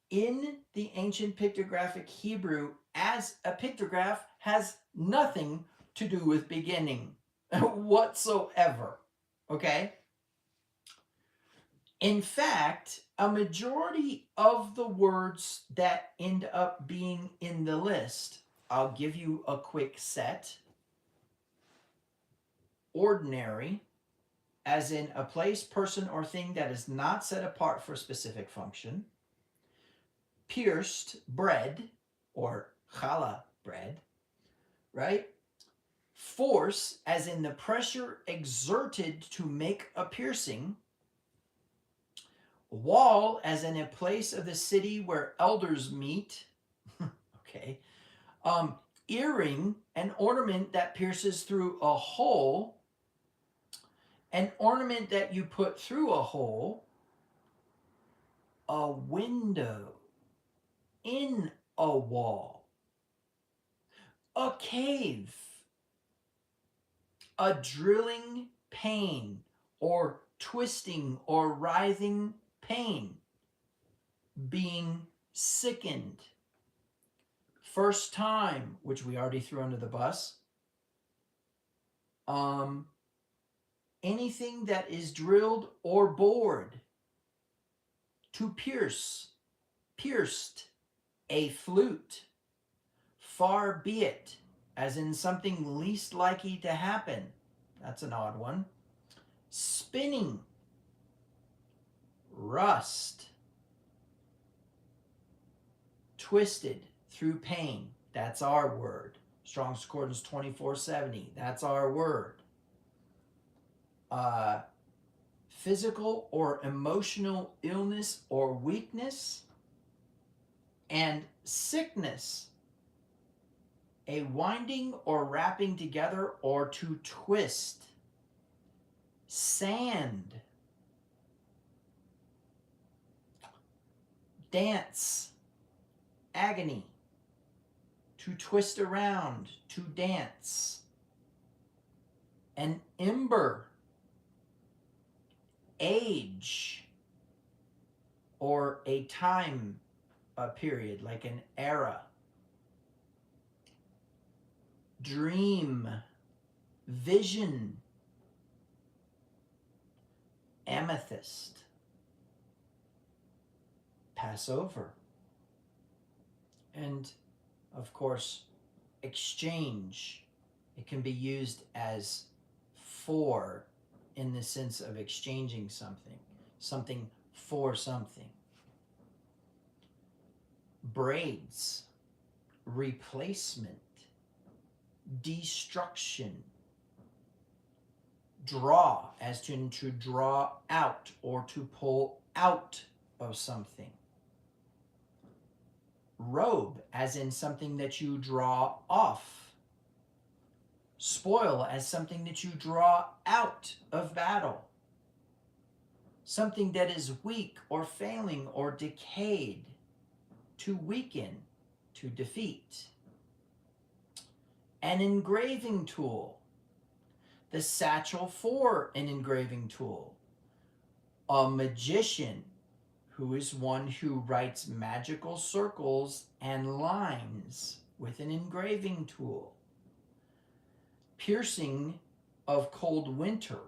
in the ancient pictographic Hebrew as a pictograph has nothing to do with beginning whatsoever. Okay? In fact, a majority of the words that end up being in the list, I'll give you a quick set. Ordinary, as in a place, person, or thing that is not set apart for a specific function. Pierced bread, or challah bread, right? Force, as in the pressure exerted to make a piercing. Wall, as in a place of the city where elders meet. Okay. Earring, an ornament that pierces through a hole. An ornament that you put through a hole. A window in a wall. A cave. A drilling pain, or twisting or writhing pain, being sickened. First time, which we already threw under the bus. Anything that is drilled or bored. To pierce, pierced. A flute. Far be it, as in something least likely to happen. That's an odd one. Spinning. Rust. Twisted through pain. That's our word. Strong's Concordance 2470. That's our word. Physical or emotional illness or weakness. And sickness. A winding or wrapping together or to twist. Sand. Dance. Agony. To twist around, to dance. An ember. Age. Or a time period, like an era. Dream. Vision. Amethyst. Passover. And of course, exchange. It can be used as for in the sense of exchanging something, something for something. Braids, replacement, destruction. Draw, as to draw out or to pull out of something. Robe, as in something that you draw off. Spoil, as something that you draw out of battle. Something that is weak or failing or decayed. To weaken, to defeat. An engraving tool. The satchel for an engraving tool. A magician, who is one who writes magical circles and lines with an engraving tool. Piercing of cold winter.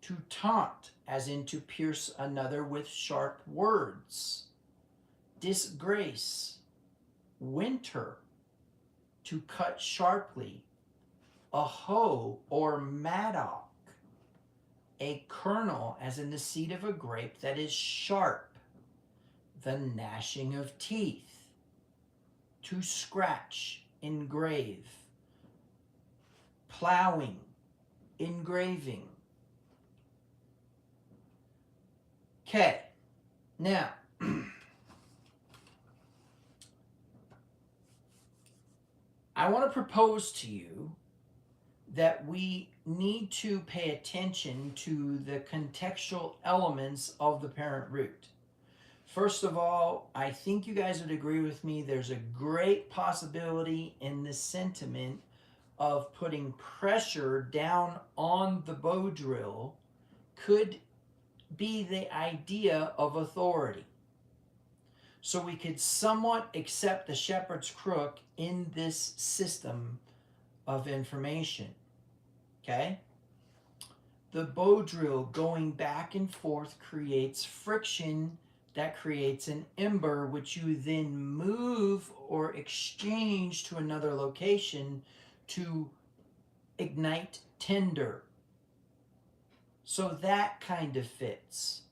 To taunt, as in to pierce another with sharp words. Disgrace. Winter. To cut sharply. A hoe or mattock. A kernel, as in the seed of a grape that is sharp. The gnashing of teeth. To scratch, engrave. Plowing, engraving. Okay, now, I want to propose to you that we need to pay attention to the contextual elements of the parent root. First of all, I think you guys would agree with me, there's a great possibility in the sentiment of putting pressure down on the bow drill could be the idea of authority. So we could somewhat accept the shepherd's crook in this system of information. Okay? The bow drill going back and forth creates friction that creates an ember, which you then move or exchange to another location to ignite tinder. So that kind of fits.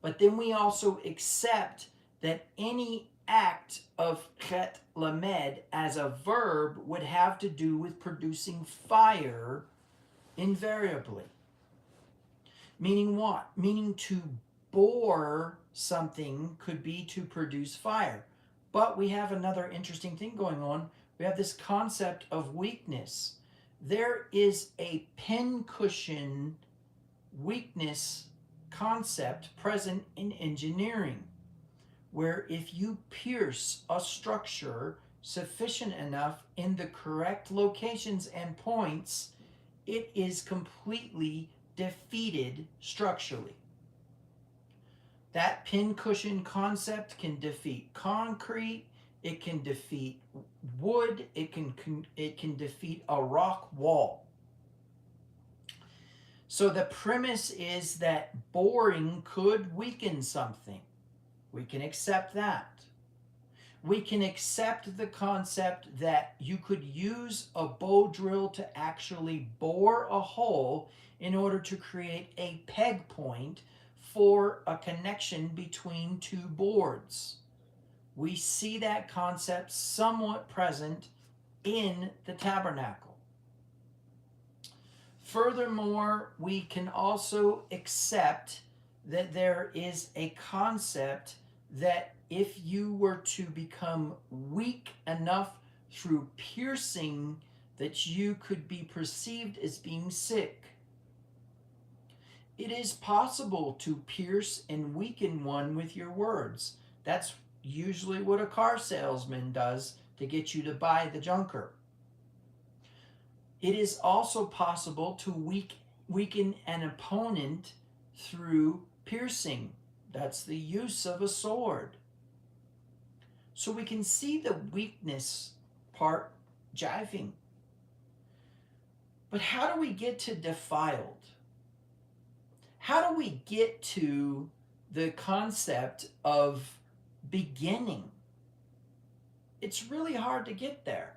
But then we also accept that any act of chet lamed as a verb would have to do with producing fire invariably. Meaning what? Meaning to bore something could be to produce fire. But we have another interesting thing going on. We have this concept of weakness. There is a pincushion weakness concept present in engineering, where if you pierce a structure sufficient enough in the correct locations and points, it is completely defeated structurally. That pincushion concept can defeat concrete. It can defeat wood. It can defeat a rock wall. So the premise is that boring could weaken something. We can accept that. We can accept the concept that you could use a bow drill to actually bore a hole in order to create a peg point for a connection between two boards. We see that concept somewhat present in the tabernacle. Furthermore, we can also accept that there is a concept that if you were to become weak enough through piercing, that you could be perceived as being sick. It is possible to pierce and weaken one with your words. That's usually what a car salesman does to get you to buy the junker. It is also possible to weaken an opponent through piercing. That's the use of a sword. So we can see the weakness part jiving. But how do we get to defiled? How do we get to the concept of beginning? It's really hard to get there.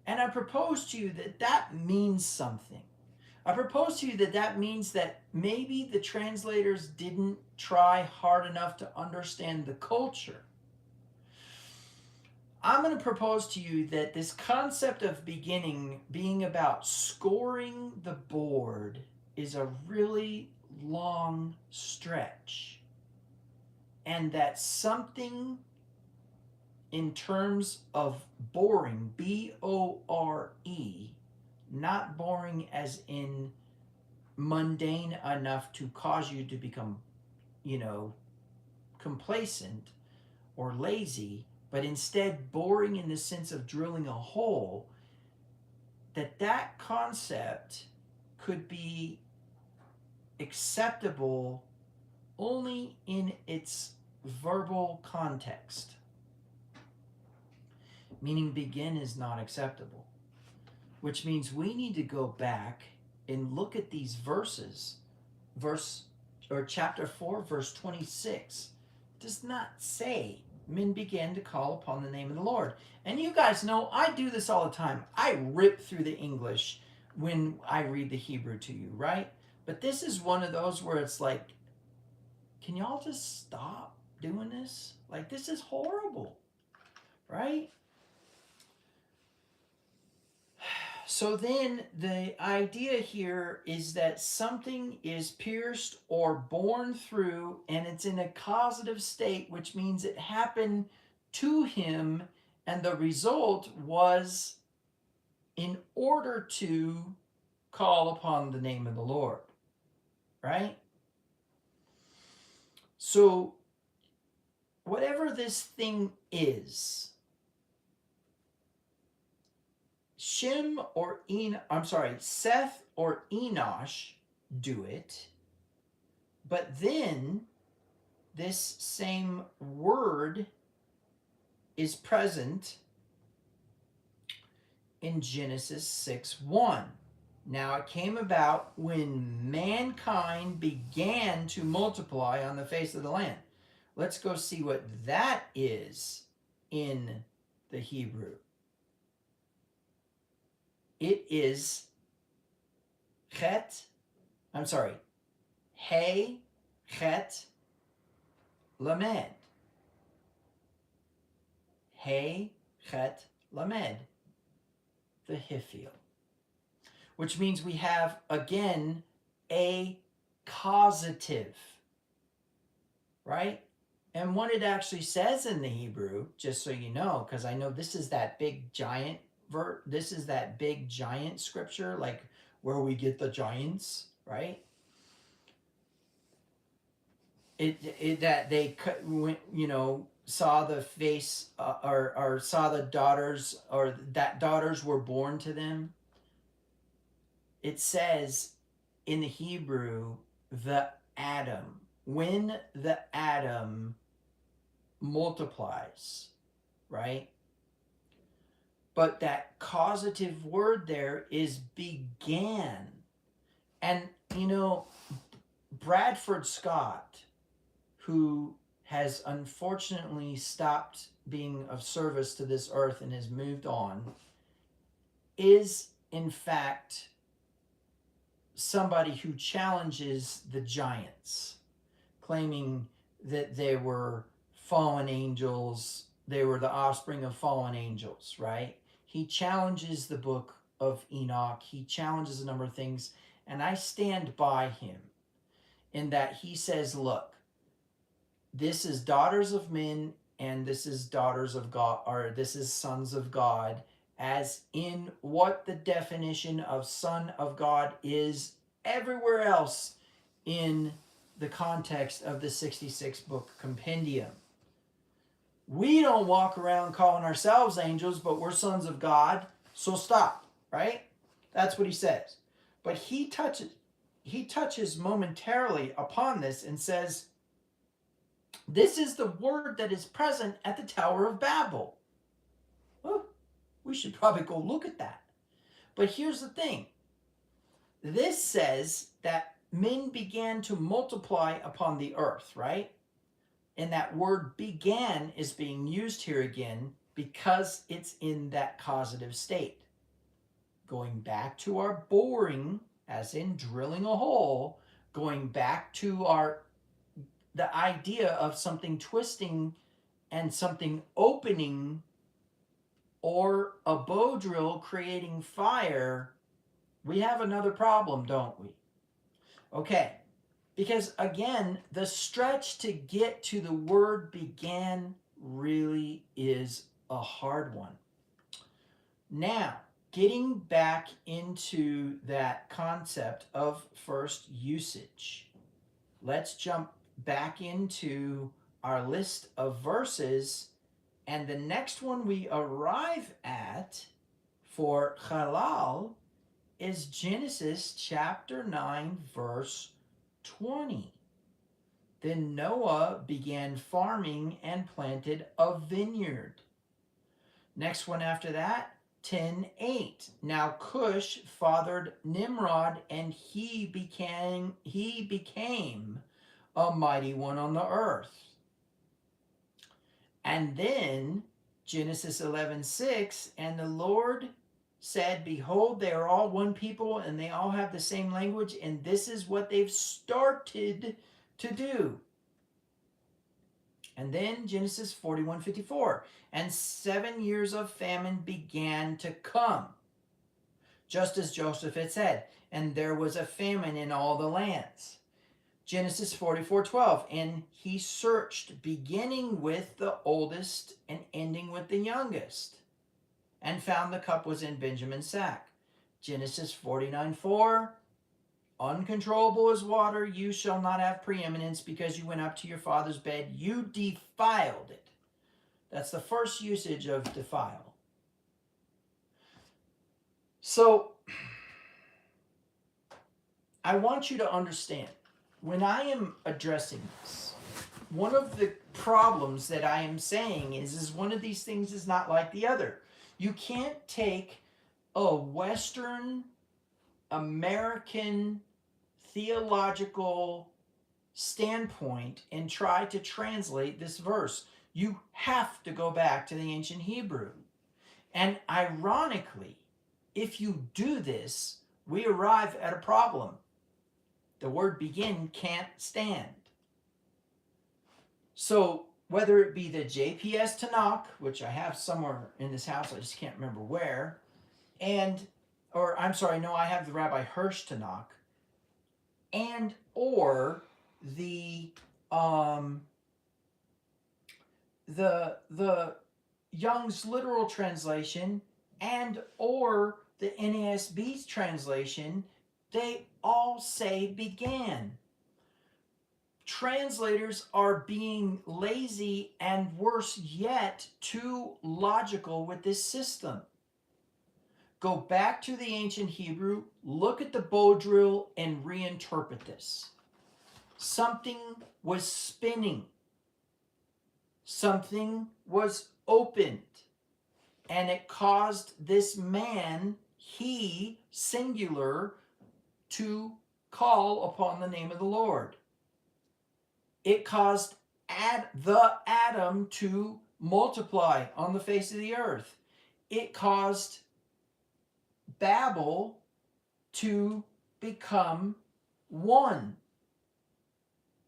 And I propose to you that that means something. I propose to you that that means that maybe the translators didn't try hard enough to understand the culture. I'm going to propose to you that this concept of beginning being about scoring the board is a really long stretch. And that something in terms of boring, B-O-R-E, not boring as in mundane enough to cause you to become, complacent or lazy, but instead boring in the sense of drilling a hole, that concept could be acceptable only in its verbal context. Meaning begin is not acceptable, which means we need to go back and look at these verses. Chapter 4, verse 26 does not say men began to call upon the name of the Lord. And you guys know I do this all the time. I rip through the English when I read the Hebrew to you, right? But this is one of those where it's like, can y'all just stop doing this? Like, this is horrible, right? So then the idea here is that something is pierced or born through, and it's in a causative state, which means it happened to him, and the result was in order to call upon the name of the Lord, right? So whatever this thing is, Seth or Enosh do it, but then this same word is present in Genesis 6:1. Now it came about when mankind began to multiply on the face of the land. Let's go see what that is in the Hebrew. It is Hey, Chet, Lamed. Hey, Chet, Lamed. The Hifil. Which means we have, again, a causative. Right? And what it actually says in the Hebrew, just so you know, because I know this is that big giant scripture, like where we get the giants, right? That they saw the face or saw the daughters, or that daughters were born to them. It says in the Hebrew, the Adam. when the atom multiplies, right? But that causative word there is began. And, Bradford Scott, who has unfortunately stopped being of service to this earth and has moved on, is in fact somebody who challenges the giants, claiming that they were fallen angels, they were the offspring of fallen angels, right? He challenges the book of Enoch, he challenges a number of things, and I stand by him in that he says, look, this is daughters of men and this is daughters of God, or this is sons of God, as in what the definition of son of God is everywhere else in the context of the 66 book compendium. We don't walk around calling ourselves angels, but we're sons of God, so stop, right? That's what he says. But he touches momentarily upon this and says, this is the word that is present at the Tower of Babel. Well, we should probably go look at that. But here's the thing. This says that men began to multiply upon the earth, right? And that word began is being used here again because it's in that causative state. Going back to our boring, as in drilling a hole, going back to the idea of something twisting and something opening, or a bow drill creating fire, we have another problem, don't we? Okay, because again, the stretch to get to the word began really is a hard one. Now, getting back into that concept of first usage, let's jump back into our list of verses, and the next one we arrive at for halal is Genesis chapter 9 verse 20. Then Noah began farming and planted a vineyard. Next one after that, 10:8. Now Cush fathered Nimrod, and he became a mighty one on the earth. And then Genesis 11:6, and the Lord said, behold, they are all one people, and they all have the same language, and this is what they've started to do. And then Genesis 41:54, and 7 years of famine began to come, just as Joseph had said, and there was a famine in all the lands. Genesis 44:12, and he searched, beginning with the oldest and ending with the youngest, and found the cup was in Benjamin's sack. Genesis 49:4, uncontrollable as water, you shall not have preeminence, because you went up to your father's bed, you defiled it. That's the first usage of defile. So, I want you to understand, when I am addressing this, one of the problems that I am saying is one of these things is not like the other. You can't take a Western American theological standpoint and try to translate this verse. You have to go back to the ancient Hebrew. And ironically, if you do this, we arrive at a problem. The word begin can't stand. So whether it be the JPS Tanakh, which I have somewhere in this house, I just can't remember where, I have the Rabbi Hirsch Tanakh, and or the Young's literal translation, and or the NASB's translation, they all say began. Translators are being lazy, and worse yet, too logical with this system. Go back to the ancient Hebrew, look at the bow drill, and reinterpret this. Something was spinning. Something was opened. And it caused this man, he, singular, to call upon the name of the Lord. It caused the Adam to multiply on the face of the earth. It caused Babel to become one.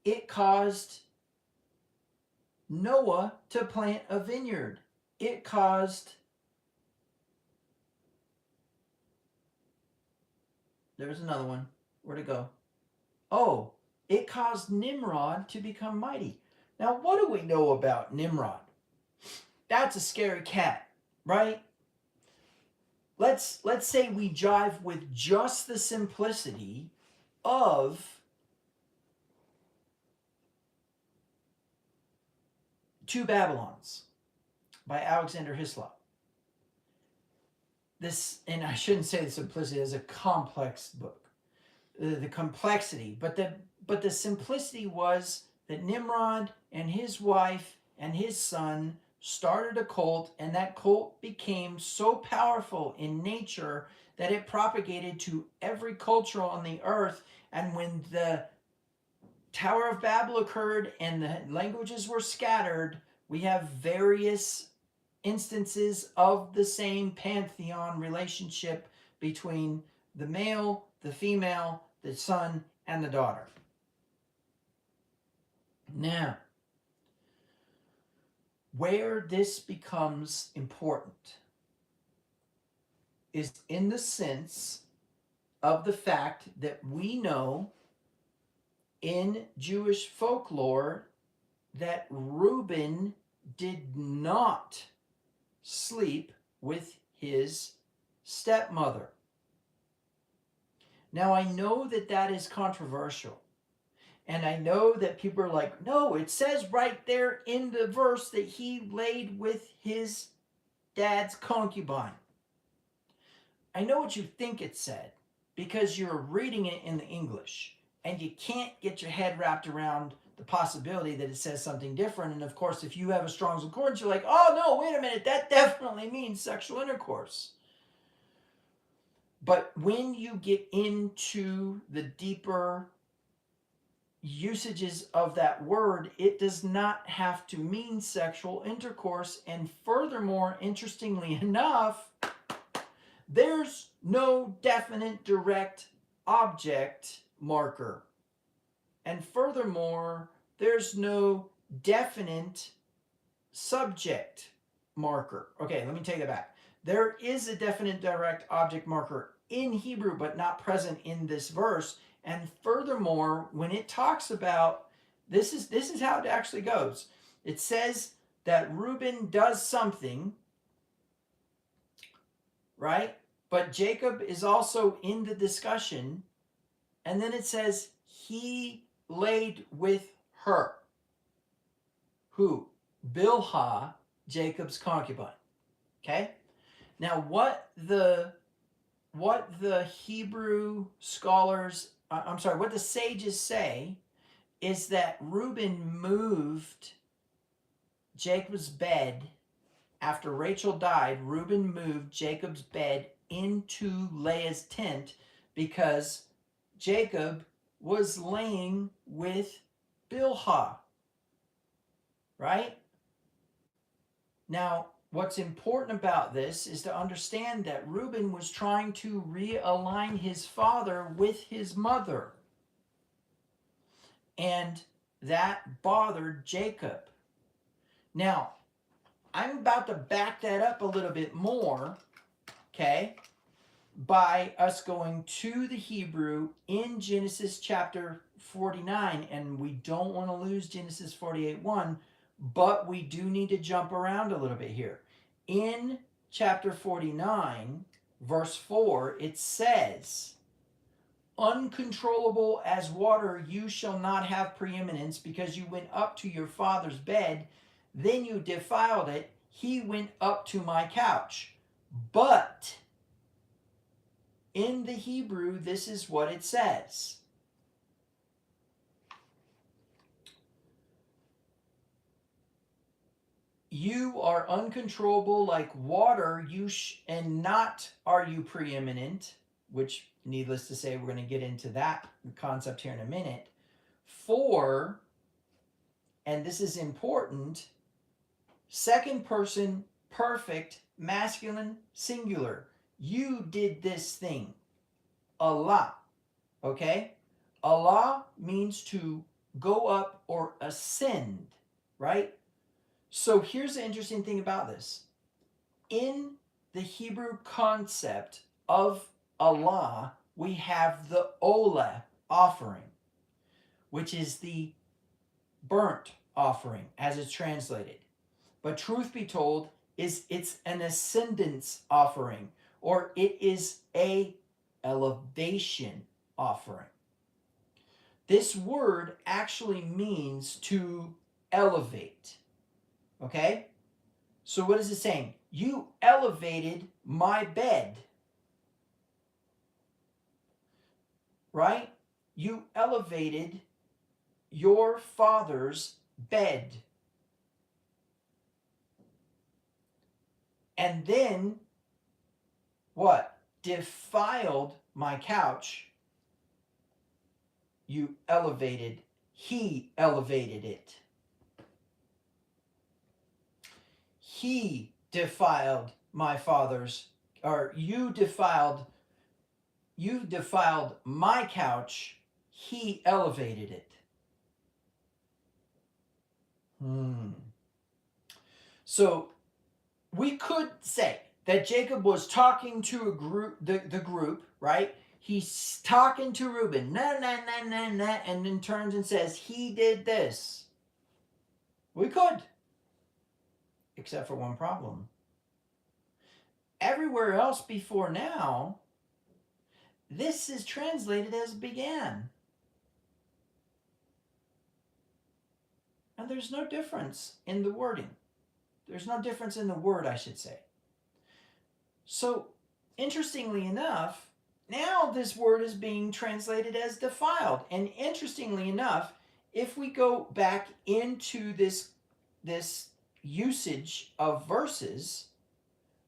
It caused Noah to plant a vineyard. It caused, there's another one. Where'd it go? Oh, it caused Nimrod to become mighty. Now, what do we know about Nimrod? That's a scary cat, right? Let's say we jive with just the simplicity of Two Babylons by Alexander Hislop. This, and I shouldn't say the simplicity, is a complex book. The complexity, but the simplicity was that Nimrod and his wife and his son started a cult, and that cult became so powerful in nature that it propagated to every culture on the earth. And when the Tower of Babel occurred and the languages were scattered, we have various instances of the same pantheon relationship between the male, the female, the son, and the daughter. Now, where this becomes important is in the sense of the fact that we know in Jewish folklore that Reuben did not sleep with his stepmother. Now, I know that that is controversial. And I know that people are like, no, it says right there in the verse that he laid with his dad's concubine. I know what you think it said because you're reading it in the English. And you can't get your head wrapped around the possibility that it says something different. And of course, if you have a Strong's Concordance, you're like, oh no, wait a minute, that definitely means sexual intercourse. But when you get into the deeper usages of that word, it does not have to mean sexual intercourse. And furthermore, interestingly enough, there's no definite direct object marker. And furthermore, there's no definite subject marker. Okay, let me take that back. There is a definite direct object marker in Hebrew, but not present in this verse. And furthermore, when it talks about, this is how it actually goes. It says that Reuben does something, right? But Jacob is also in the discussion. And then it says he laid with her. Who? Bilhah, Jacob's concubine. Okay? Now what the Hebrew scholars, what the sages say is that Reuben moved Jacob's bed after Rachel died. Reuben moved Jacob's bed into Leah's tent because Jacob was laying with Bilhah. Right? Now, what's important about this is to understand that Reuben was trying to realign his father with his mother. And that bothered Jacob. Now, I'm about to back that up a little bit more, okay, by us going to the Hebrew in Genesis chapter 49. And we don't want to lose Genesis 48:1, but we do need to jump around a little bit here. In chapter 49, verse 4, it says, uncontrollable as water, you shall not have preeminence, because you went up to your father's bed, then you defiled it. He went up to my couch. But in the Hebrew, this is what it says. you are uncontrollable like water, and not are you preeminent, which needless to say, we're going to get into that concept here in a minute. 4, and this is important, second person, perfect, masculine, singular. You did this thing. Allah. Okay? Allah means to go up or ascend, right? So here's the interesting thing about this. In the Hebrew concept of Allah, we have the Olah offering, which is the burnt offering as it's translated. But truth be told, it's an ascendance offering, or it is a elevation offering. This word actually means to elevate. Okay? So what is it saying? You elevated my bed. Right? You elevated your father's bed. And then, what? Defiled my couch. You elevated. He elevated it. He defiled my father's, or you defiled my couch. He elevated it. So we could say that Jacob was talking to a group, the group, right? He's talking to Reuben, and then turns and says, he did this. We could. Except for one problem. Everywhere else before now, this is translated as began. And there's no difference in the wording. There's no difference in the word, I should say. So, interestingly enough, now this word is being translated as defiled. And interestingly enough, if we go back into this usage of verses,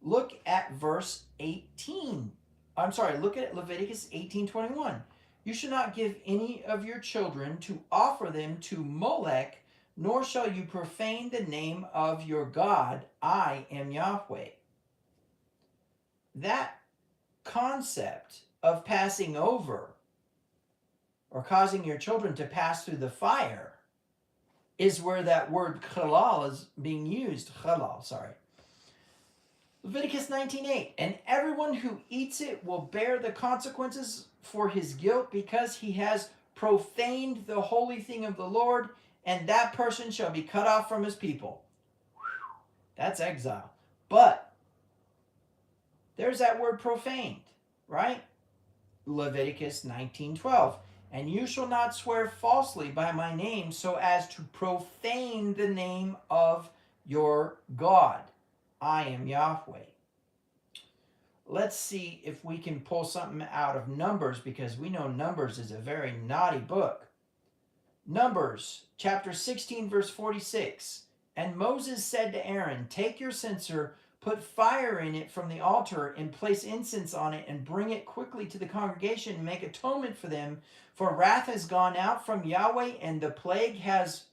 look at verse 18. Look at Leviticus 18:21. You shall not give any of your children to offer them to Molech, nor shall you profane the name of your God. I am Yahweh. That concept of passing over or causing your children to pass through the fire is where that word halal is being used. Leviticus 19:8. And everyone who eats it will bear the consequences for his guilt, because he has profaned the holy thing of the Lord, and that person shall be cut off from his people. That's exile. But there's that word profaned, right? Leviticus 19:12. And you shall not swear falsely by my name so as to profane the name of your God. I am Yahweh. Let's see if we can pull something out of Numbers, because we know Numbers is a very naughty book. Numbers chapter 16 verse 46. And Moses said to Aaron, take your censer, put fire in it from the altar, and place incense on it, and bring it quickly to the congregation, and make atonement for them. For wrath has gone out from Yahweh, and the plague has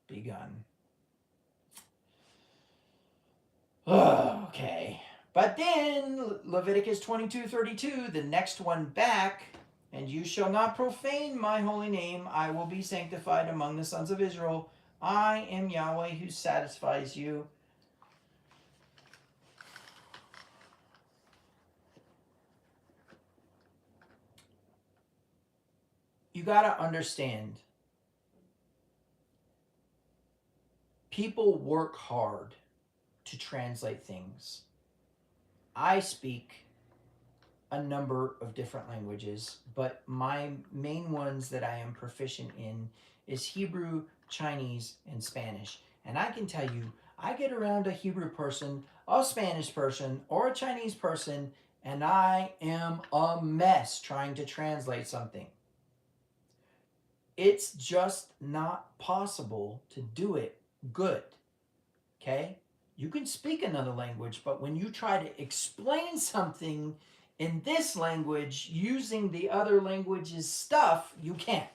begun. Okay. But then, Leviticus 22:32, the next one back, and you shall not profane my holy name. I will be sanctified among the sons of Israel. I am Yahweh who satisfies you. You got to understand, people work hard to translate things. I speak a number of different languages, but my main ones that I am proficient in is Hebrew, Chinese, and Spanish. And I can tell you, I get around a Hebrew person, a Spanish person, or a Chinese person, and I am a mess trying to translate something. It's just not possible to do it good. okay? You can speak another language, but when you try to explain something in this language using the other language's stuff, you can't.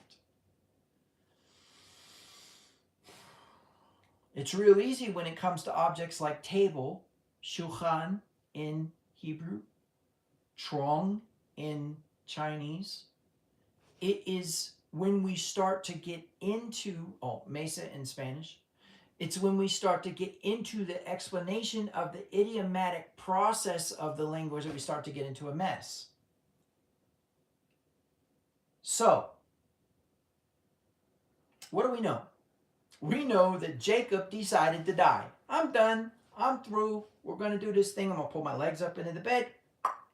It's real easy when it comes to objects like table, shulchan in Hebrew, trong in Chinese. It is when we start to get into, mesa in Spanish, it's when we start to get into the explanation of the idiomatic process of the language that we start to get into a mess. So, what do we know? We know that Jacob decided to die. I'm done. I'm through. We're going to do this thing. I'm going to pull my legs up into the bed.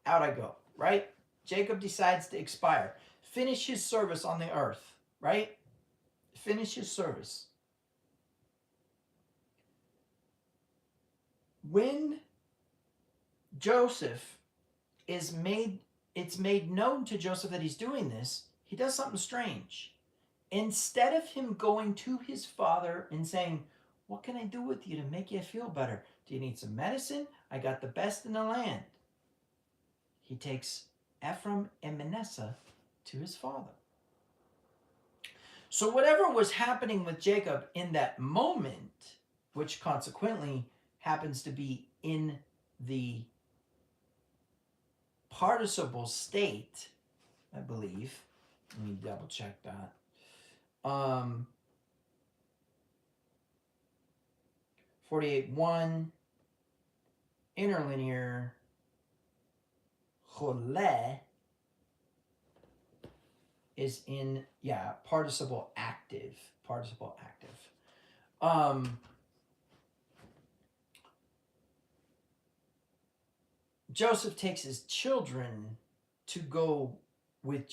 Out I go, right? Jacob decides to expire. Finish his service on the earth, right? Finish his service. When Joseph it's made known to Joseph that he's doing this, he does something strange. Instead of him going to his father and saying, what can I do with you to make you feel better? Do you need some medicine? I got the best in the land. He takes Ephraim and Manasseh to his father. So whatever was happening with Jacob in that moment, which consequently happens to be in the participle state, I believe. Let me double check that. 48:1 interlinear chole is in participle active. Joseph takes his children to go with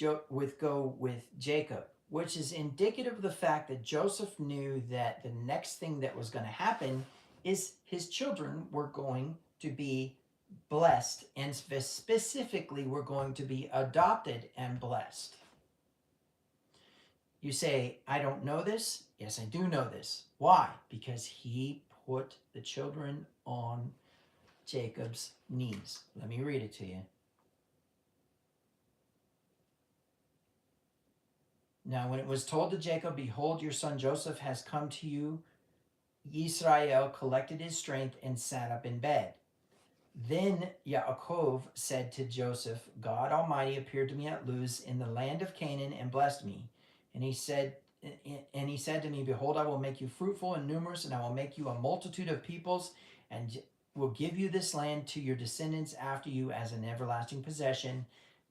Jacob, which is indicative of the fact that Joseph knew that the next thing that was going to happen is his children were going to be blessed, and specifically were going to be adopted and blessed. You say, I don't know this. Yes, I do know this. Why? Because he put the children on Jacob's knees. Let me read it to you. Now, when it was told to Jacob, behold, your son Joseph has come to you, Israel collected his strength and sat up in bed. Then Yaakov said to Joseph, God Almighty appeared to me at Luz in the land of Canaan and blessed me. And he said to me, behold, I will make you fruitful and numerous, and I will make you a multitude of peoples, and will give you this land to your descendants after you as an everlasting possession.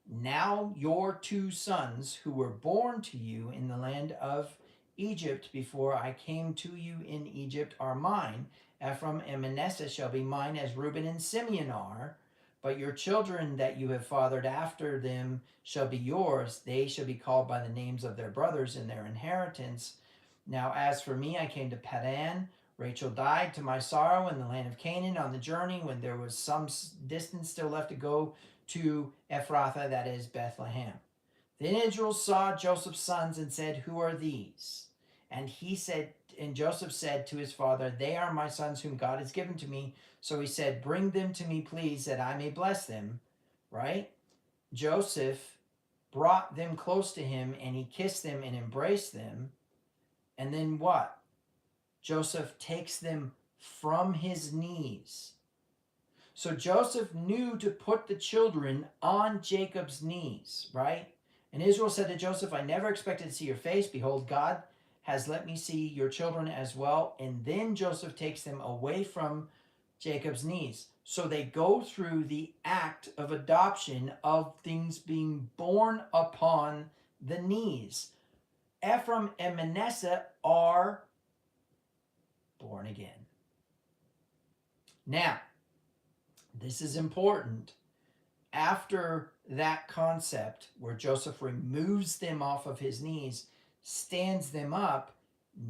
Now your 2 sons who were born to you in the land of Egypt before I came to you in Egypt are mine. Ephraim and Manasseh shall be mine as Reuben and Simeon are. But your children that you have fathered after them shall be yours. They shall be called by the names of their brothers in their inheritance. Now as for me, I came to Padan. Rachel died to my sorrow in the land of Canaan on the journey when there was some distance still left to go to Ephrathah, that is Bethlehem. Then Israel saw Joseph's sons and said, who are these? And Joseph said to his father, they are my sons whom God has given to me. So he said, bring them to me, please, that I may bless them. Right? Joseph brought them close to him, and he kissed them and embraced them. And then what? Joseph takes them from his knees. So Joseph knew to put the children on Jacob's knees, right? And Israel said to Joseph, I never expected to see your face. Behold, God has let me see your children as well. And then Joseph takes them away from Jacob's knees. So they go through the act of adoption of things being born upon the knees. Ephraim and Manasseh are born again. Now, this is important. After that concept where Joseph removes them off of his knees, stands them up,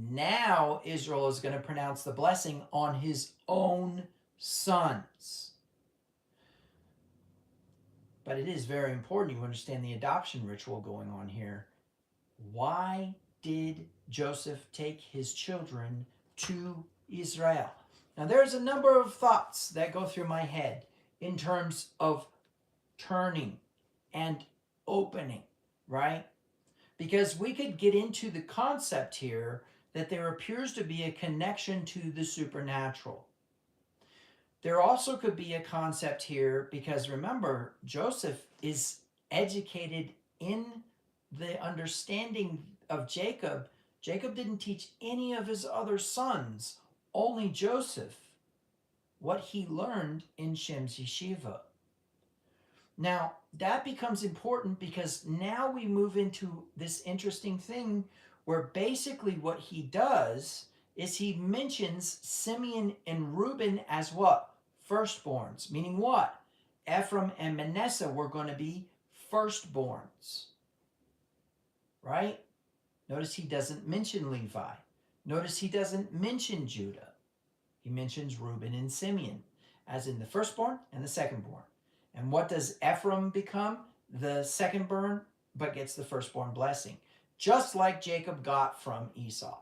now Israel is going to pronounce the blessing on his own sons. But it is very important you understand the adoption ritual going on here. Why did Joseph take his children to Israel? Now, there's a number of thoughts that go through my head in terms of turning and opening, right? Because we could get into the concept here that there appears to be a connection to the supernatural. There also could be a concept here because remember, Joseph is educated in the understanding of Jacob. Jacob didn't teach any of his other sons, only Joseph, what he learned in Shem's yeshiva. Now, that becomes important because now we move into this interesting thing where basically what he does is he mentions Simeon and Reuben as what? Firstborns. Meaning what? Ephraim and Manasseh were going to be firstborns. Right? Notice he doesn't mention Levi. Notice he doesn't mention Judah. He mentions Reuben and Simeon, as in the firstborn and the secondborn. And what does Ephraim become? The secondborn, but gets the firstborn blessing. Just like Jacob got from Esau.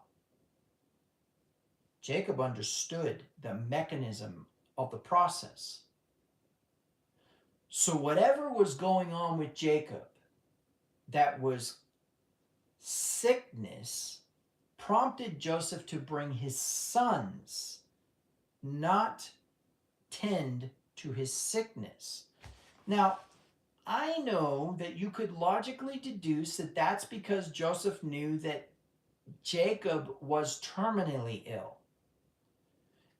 Jacob understood the mechanism of the process. So whatever was going on with Jacob that was sickness prompted Joseph to bring his sons, not tend to his sickness. Now, I know that you could logically deduce that that's because Joseph knew that Jacob was terminally ill.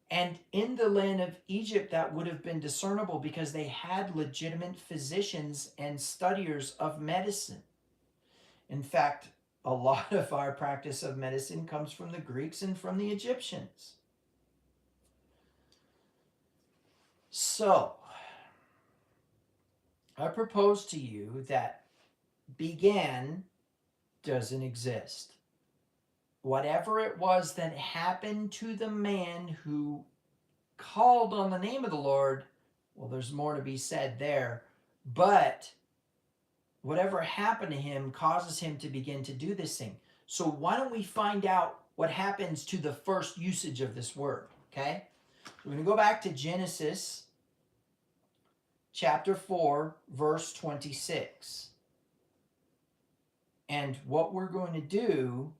And in the land of Egypt, that would have been discernible because they had legitimate physicians and studiers of medicine. In fact, a lot of our practice of medicine comes from the Greeks and from the Egyptians. So, I propose to you that began doesn't exist. Whatever it was that happened to the man who called on the name of the Lord, well, there's more to be said there. But whatever happened to him causes him to begin to do this thing. So why don't we find out what happens to the first usage of this word, okay? So we're going to go back to Genesis chapter 4, verse 26. And what we're going to do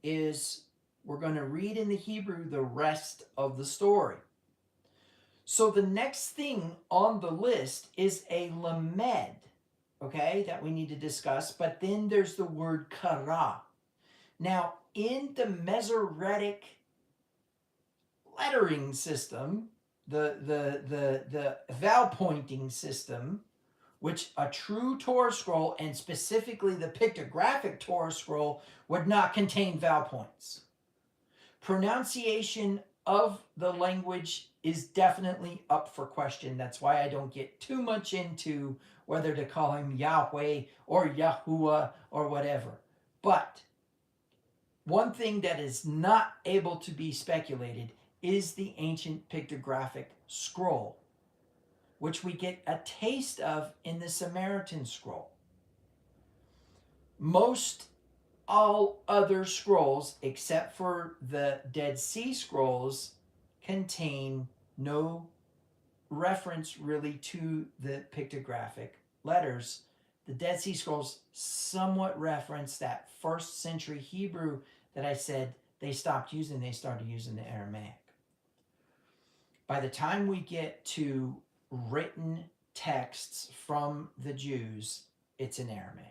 is we're going to read in the Hebrew the rest of the story. So the next thing on the list is a lamed, okay, that we need to discuss. But then there's the word kara. Now, in the Masoretic lettering system, the vowel pointing system, which a true Torah scroll, and specifically the pictographic Torah scroll, would not contain vowel points. Pronunciation of the language is definitely up for question. That's why I don't get too much into whether to call him Yahweh or Yahuwah or whatever. But one thing that is not able to be speculated is the ancient pictographic scroll, which we get a taste of in the Samaritan scroll. Most all other scrolls, except for the Dead Sea Scrolls, contain no reference really to the pictographic letters. The Dead Sea Scrolls somewhat reference that first century Hebrew that I said they stopped using. They started using the Aramaic. By the time we get to written texts from the Jews, it's in Aramaic.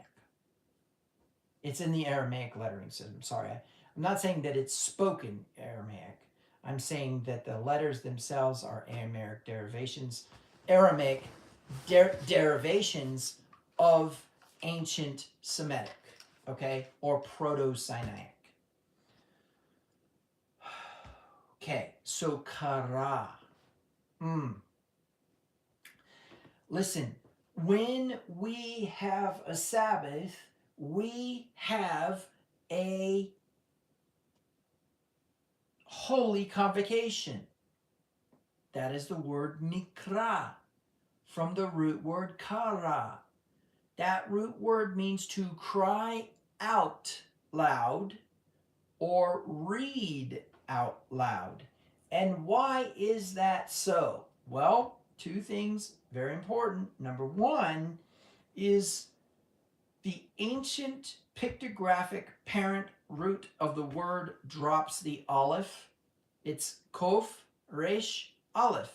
It's in the Aramaic lettering system. Sorry, I'm not saying that it's spoken Aramaic. I'm saying that the letters themselves are Aramaic derivations of ancient Semitic, okay, or Proto-Sinaitic. Okay, so kara. Listen, when we have a Sabbath, we have a holy convocation. That is the word mikra, from the root word kara. That root word means to cry out loud or read out loud. And why is that so? Well, two things very important. Number one is the ancient pictographic parent root of the word drops the aleph. It's kof, resh, aleph.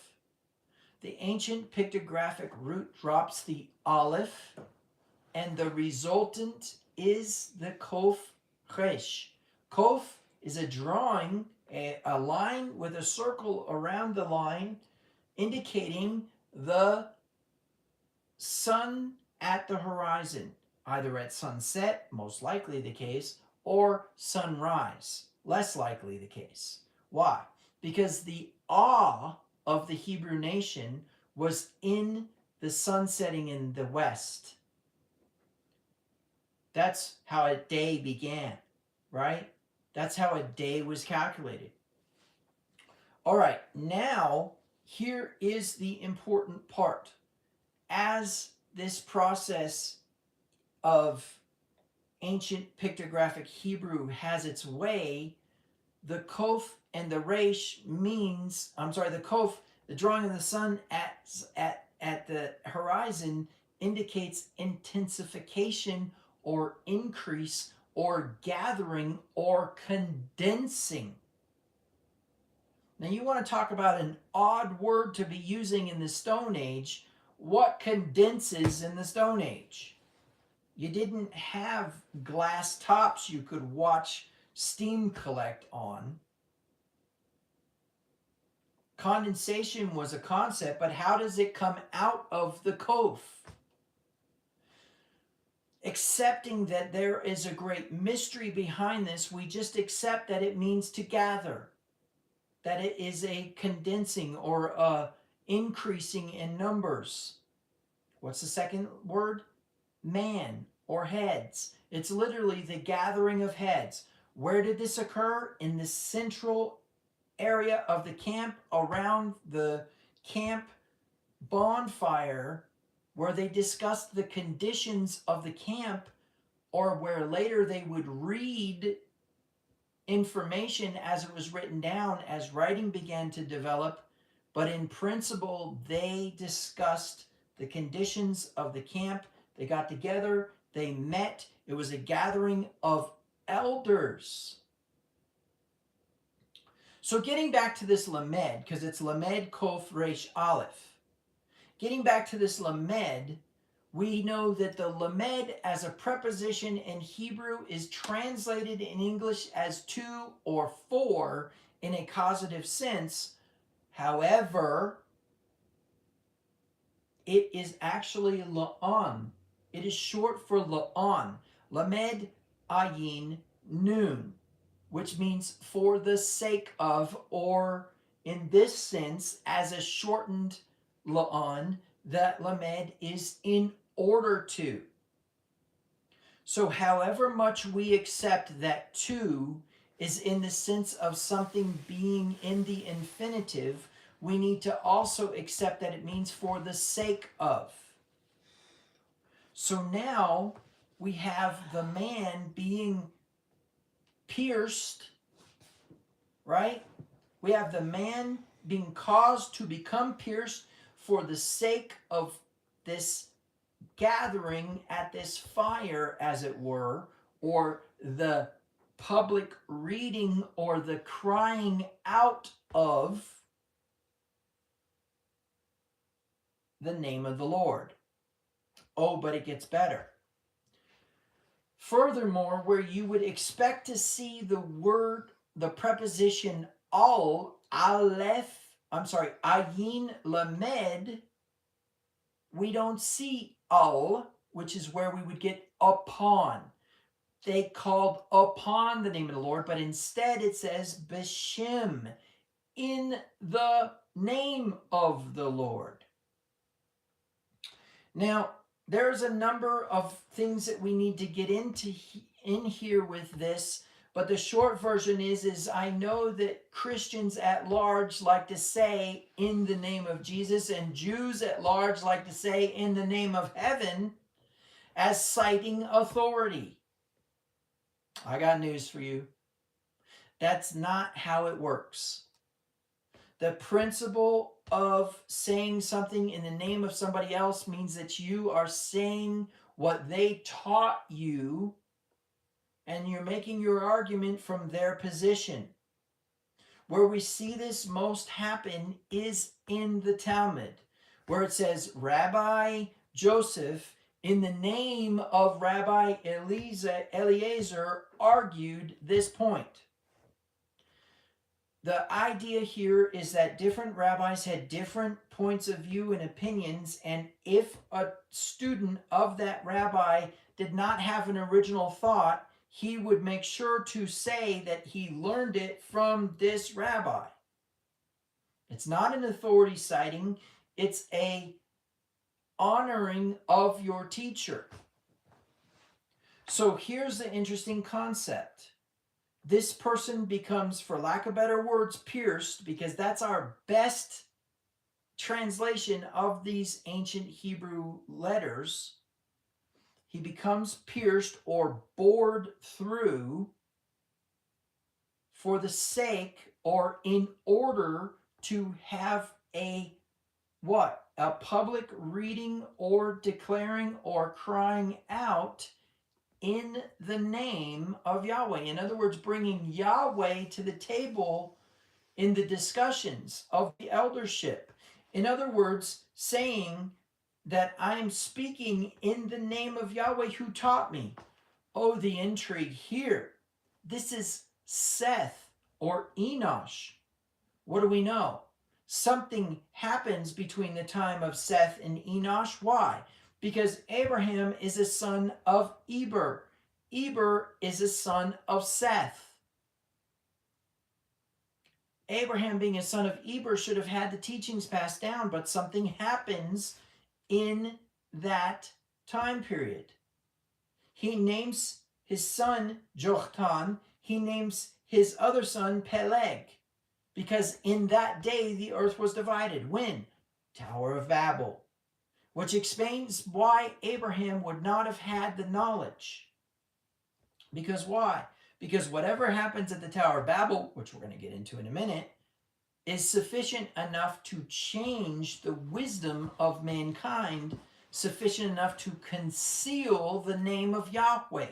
The ancient pictographic root drops the aleph, and the resultant is the kof resh. Kof is a drawing, a line with a circle around the line, indicating the sun at the horizon, either at sunset, most likely the case, or sunrise, less likely the case. Why? Because the awe of the Hebrew nation was in the sun setting in the west. That's how a day began, right? That's how a day was calculated. All right, now here is the important part. As this process of ancient pictographic Hebrew has its way, the kof and the resh means, the kof, the drawing of the sun at the horizon, indicates intensification or increase or gathering or condensing. Now you want to talk about an odd word to be using in the Stone Age. What condenses in the Stone Age? You didn't have glass tops you could watch steam collect on. Condensation was a concept, but how does it come out of the kof? Accepting that there is a great mystery behind this, we just accept that it means to gather, that it is a condensing or a increasing in numbers. What's the second word? Man or heads. It's literally the gathering of heads. Where did this occur? In the central area of the camp, around the camp bonfire, where they discussed the conditions of the camp, or where later they would read information as it was written down as writing began to develop. But in principle, they discussed the conditions of the camp. They got together, they met. It was a gathering of elders. So getting back to this lamed, because it's lamed kof resh aleph. Getting back to this lamed, we know that the lamed as a preposition in Hebrew is translated in English as to or for in a causative sense. However, it is actually la'an. It is short for la'an. Lamed ayin nun, which means for the sake of, or in this sense, as a shortened la'an, that lamed is in order to. So however much we accept that to is in the sense of something being in the infinitive, we need to also accept that it means for the sake of. So now we have the man being pierced, right? We have the man being caused to become pierced for the sake of this gathering at this fire, as it were, or the public reading or the crying out of the name of the Lord. Oh, but it gets better. Furthermore, where you would expect to see the word, the preposition ayin lamed, we don't see al, which is where we would get upon. They called upon the name of the Lord, but instead it says b'shem, in the name of the Lord. Now, there's a number of things that we need to get into in here with this, but the short version is I know that Christians at large like to say in the name of Jesus, and Jews at large like to say in the name of heaven, as citing authority. I got news for you. That's not how it works. The principle of saying something in the name of somebody else means that you are saying what they taught you, and you're making your argument from their position. Where we see this most happen is in the Talmud, where it says, Rabbi Joseph, in the name of Rabbi Eliezer, argued this point. The idea here is that different rabbis had different points of view and opinions, and if a student of that rabbi did not have an original thought, he would make sure to say that he learned it from this rabbi. It's not an authority citing, it's a honoring of your teacher. So here's the interesting concept. This person becomes, for lack of better words, pierced, because that's our best translation of these ancient Hebrew letters. He becomes pierced or bored through for the sake or in order to have a what? A public reading or declaring or crying out in the name of Yahweh. In other words, bringing Yahweh to the table in the discussions of the eldership. In other words, saying that I am speaking in the name of Yahweh who taught me. Oh, the intrigue here. This is Seth or Enosh. What do we know? Something happens between the time of Seth and Enosh. Why? Because Abraham is a son of Eber. Eber is a son of Seth. Abraham, being a son of Eber, should have had the teachings passed down, but something happens in that time period. He names his son Joktan. He names his other son Peleg, because in that day the earth was divided. When? Tower of Babel. Which explains why Abraham would not have had the knowledge. Because why? Because whatever happens at the Tower of Babel, which we're going to get into in a minute, is sufficient enough to change the wisdom of mankind, sufficient enough to conceal the name of Yahweh.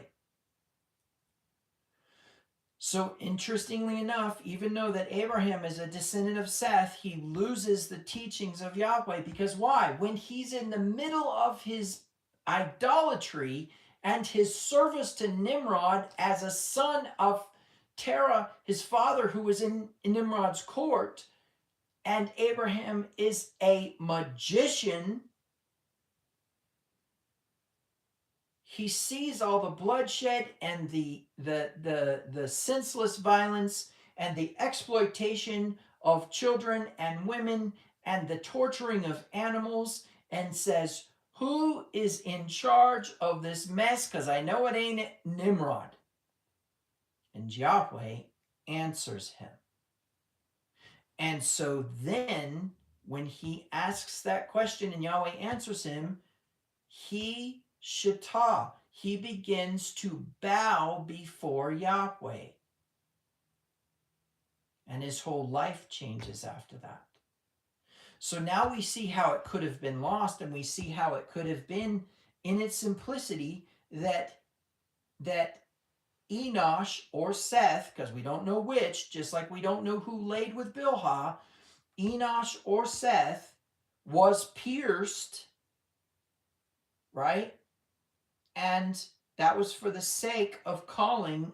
So interestingly enough, even though that Abraham is a descendant of Seth, he loses the teachings of Yahweh. Because why? When he's in the middle of his idolatry and his service to Nimrod as a son of Terah, his father, who was in Nimrod's court, and Abraham is a magician, he sees all the bloodshed and the senseless violence and the exploitation of children and women and the torturing of animals, and says, who is in charge of this mess? Because I know it ain't Nimrod. And Yahweh answers him. And so then, when he asks that question and Yahweh answers him, he begins to bow before Yahweh. And his whole life changes after that. So now we see how it could have been lost, and we see how it could have been in its simplicity that Enosh or Seth, because we don't know which, just like we don't know who laid with Bilhah, Enosh or Seth was pierced, right? And that was for the sake of calling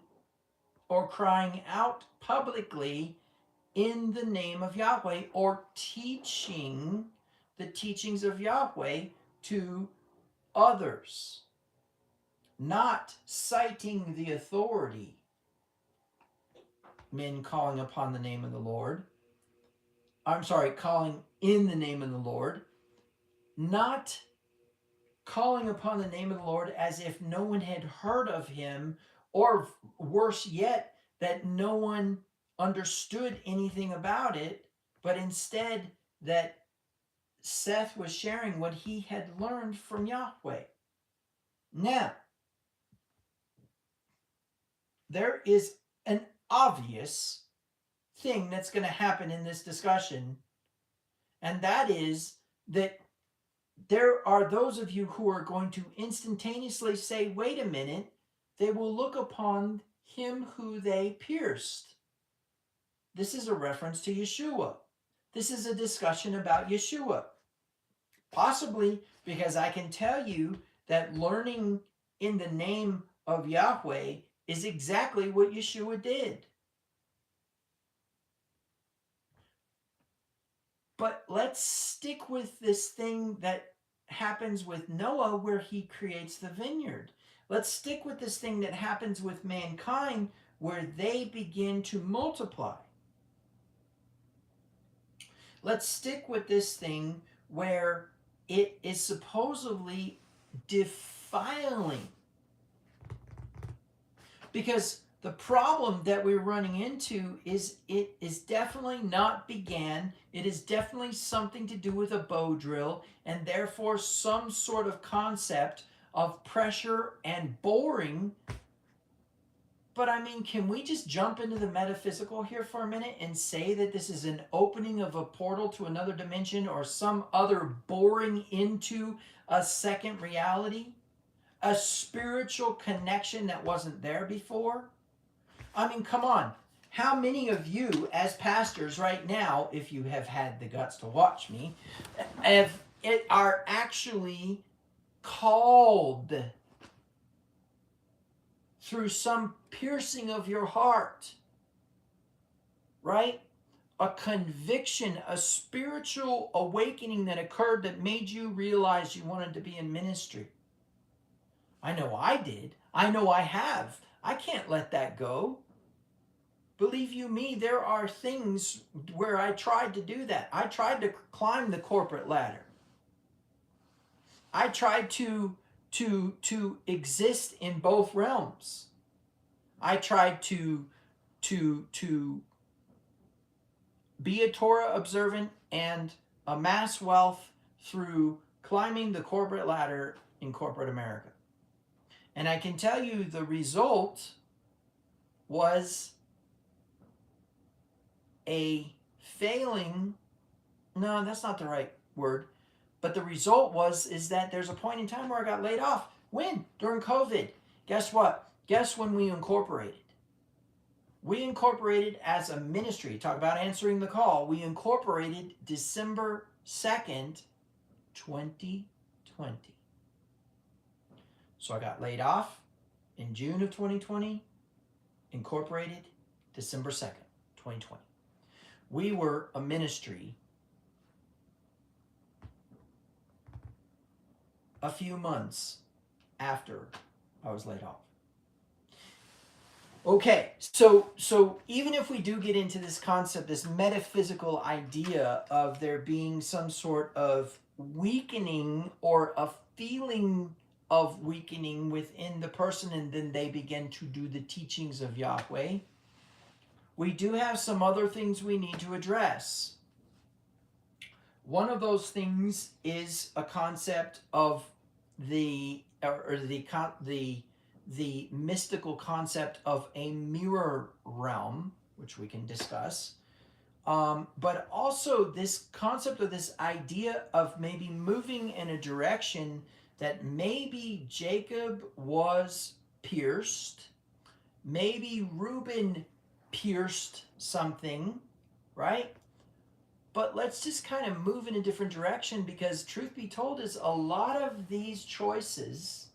or crying out publicly in the name of Yahweh, or teaching the teachings of Yahweh to others. Not citing the authority, men calling upon the name of the Lord. Calling in the name of the Lord. Not calling upon the name of the Lord as if no one had heard of him, or worse yet, that no one understood anything about it, but instead that Seth was sharing what he had learned from Yahweh. Now, there is an obvious thing that's going to happen in this discussion, and that is that there are those of you who are going to instantaneously say, wait a minute, they will look upon him who they pierced. This is a reference to Yeshua. This is a discussion about Yeshua. Possibly because I can tell you that learning in the name of Yahweh is exactly what Yeshua did. But let's stick with this thing that happens with Noah where he creates the vineyard. Let's stick with this thing that happens with mankind where they begin to multiply. Let's stick with this thing where it is supposedly defiling. Because the problem that we're running into is it is definitely not began. It is definitely something to do with a bow drill, and therefore some sort of concept of pressure and boring. But I mean, can we just jump into the metaphysical here for a minute and say that this is an opening of a portal to another dimension or some other boring into a second reality? A spiritual connection that wasn't there before? I mean, come on. How many of you as pastors right now, if you have had the guts to watch me, are actually called through some piercing of your heart, right? A conviction, a spiritual awakening that occurred that made you realize you wanted to be in ministry. I know I did. I know I have. I can't let that go. Believe you me, there are things where I tried to do that. I tried to climb the corporate ladder. I tried to exist in both realms. I tried to be a Torah observant and amass wealth through climbing the corporate ladder in corporate America. And I can tell you the result was a failing. No, that's not the right word. But the result is that there's a point in time where I got laid off. When? During COVID. Guess what? Guess when we incorporated? We incorporated as a ministry. Talk about answering the call. We incorporated December 2nd, 2020. So I got laid off in June of 2020, incorporated December 2nd, 2020. We were a ministry a few months after I was laid off. Okay, so even if we do get into this concept, this metaphysical idea of there being some sort of weakening or a feeling of weakening within the person, and then they begin to do the teachings of Yahweh, we do have some other things we need to address. One of those things is a concept of the mystical concept of a mirror realm, which we can discuss. But also this concept of this idea of maybe moving in a direction that maybe Jacob was pierced, maybe Reuben pierced something, right? But let's just kind of move in a different direction, because truth be told is a lot of these choices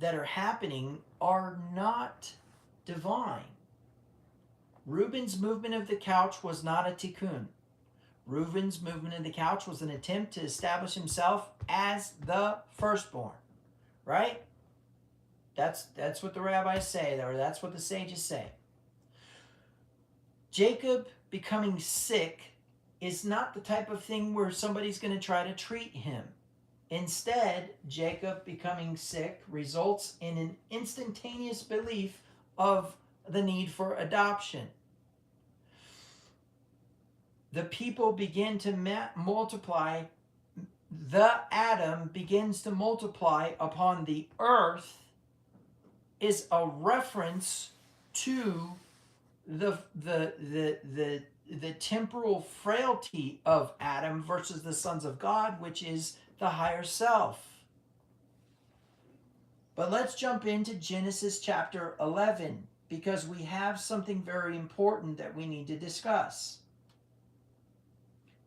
that are happening are not divine. Reuben's movement of the couch was not a tikkun. Reuben's movement of the couch was an attempt to establish himself as the firstborn, right? That's what the rabbis say, or that's what the sages say. Jacob becoming sick is not the type of thing where somebody's going to try to treat him. Instead, Jacob becoming sick results in an instantaneous belief of the need for adoption. The people begin to multiply. The Adam begins to multiply upon the earth is a reference to the temporal frailty of Adam versus the sons of God, which is the higher self. But let's jump into Genesis chapter 11, because we have something very important that we need to discuss.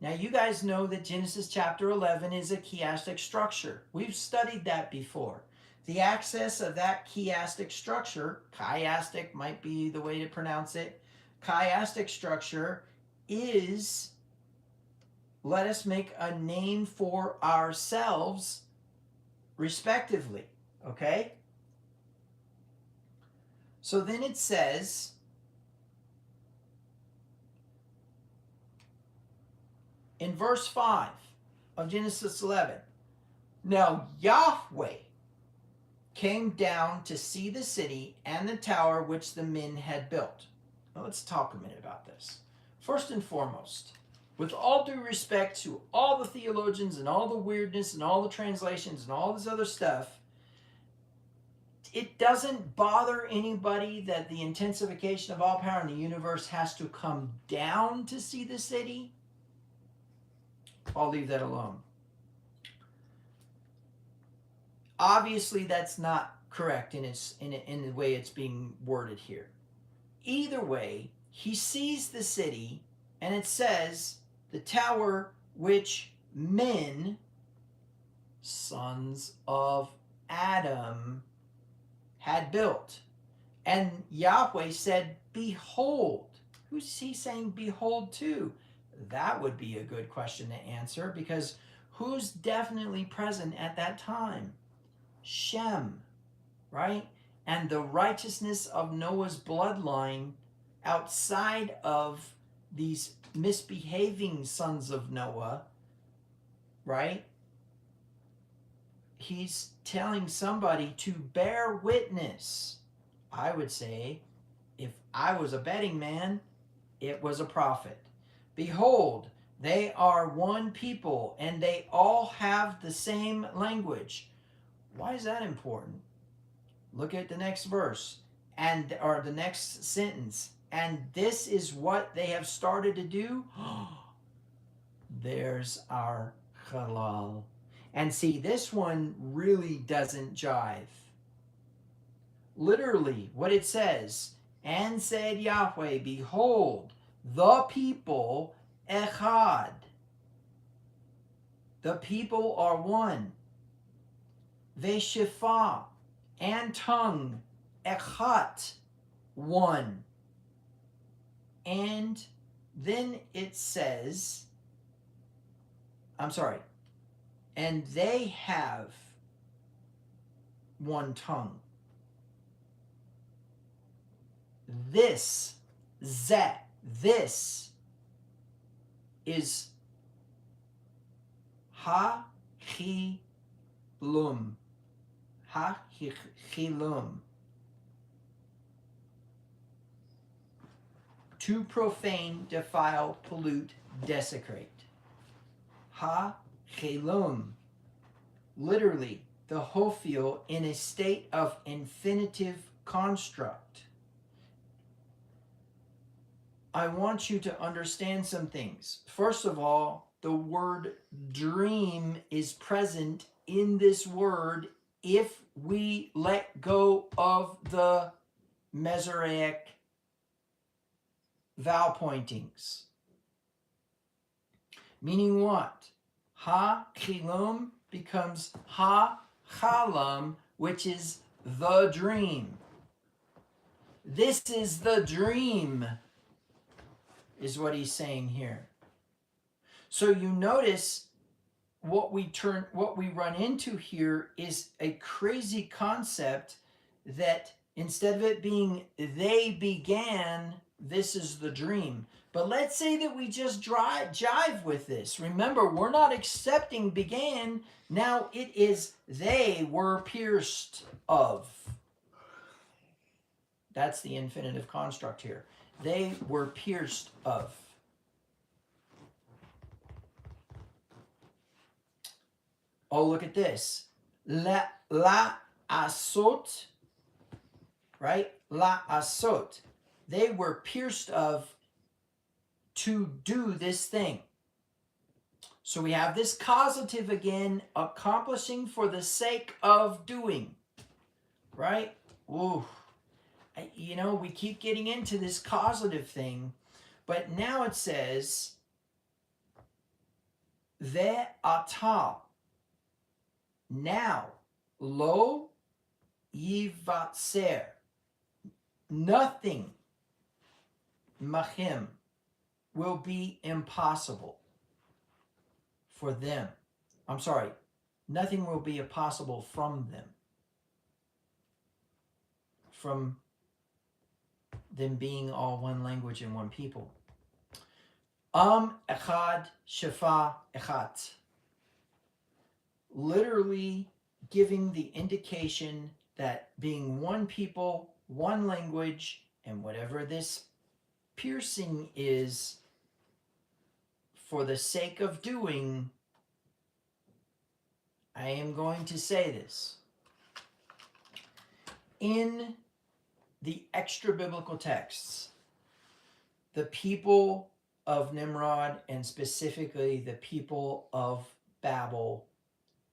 Now, you guys know that Genesis chapter 11 is a chiastic structure. We've studied that before. The axis of that chiastic structure, chiastic might be the way to pronounce it, chiastic structure is, let us make a name for ourselves respectively, okay? So then it says, in verse 5 of Genesis 11, now Yahweh came down to see the city and the tower which the men had built. Now let's talk a minute about this. First and foremost, with all due respect to all the theologians and all the weirdness and all the translations and all this other stuff, it doesn't bother anybody that the intensification of all power in the universe has to come down to see the city. I'll leave that alone. Obviously, that's not correct in the way it's being worded here. Either way, he sees the city, and it says, the tower which men, sons of Adam, had built. And Yahweh said, behold. Who's he saying behold to? That would be a good question to answer, because who's definitely present at that time? Shem, right? And the righteousness of Noah's bloodline outside of these misbehaving sons of Noah, right? He's telling somebody to bear witness. I would say, if I was a betting man, it was a prophet. Behold, they are one people, and they all have the same language. Why is that important? Look at the next verse, or the next sentence. And this is what they have started to do. There's our halal. And see, this one really doesn't jive. Literally, what it says, and said Yahweh, behold, the people echad. The people are one. Veshifa, and tongue, echat, one. And then it says, and they have one tongue. This is ha-chilum. Ha-chilum. To profane, defile, pollute, desecrate. Ha-chilum. Literally, the hophil in a state of infinitive construct. I want you to understand some things. First of all, the word dream is present in this word if we let go of the Mesoraic vowel pointings. Meaning what? Ha-chilum becomes ha-chalam, which is the dream. This is the dream, is what he's saying here. So you notice what we run into here is a crazy concept that instead of it being they began, this is the dream. But let's say that we just jive with this. Remember, we're not accepting began. Now it is they were pierced of. That's the infinitive construct here. They were pierced of. Oh, look at this. La asot, right? La asot. they were pierced of to do this thing. So we have this causative again, accomplishing for the sake of doing, right? Ooh, we keep getting into this causative thing, but now it says, ve'ata, now, lo yivatser, nothing, machim, will be impossible for them. I'm sorry, nothing will be impossible from them. From them being all one language and one people. Echad shefa echat. Literally giving the indication that being one people, one language, and whatever this piercing is for the sake of doing, I am going to say this. In the extra biblical texts, the people of Nimrod, and specifically the people of Babel,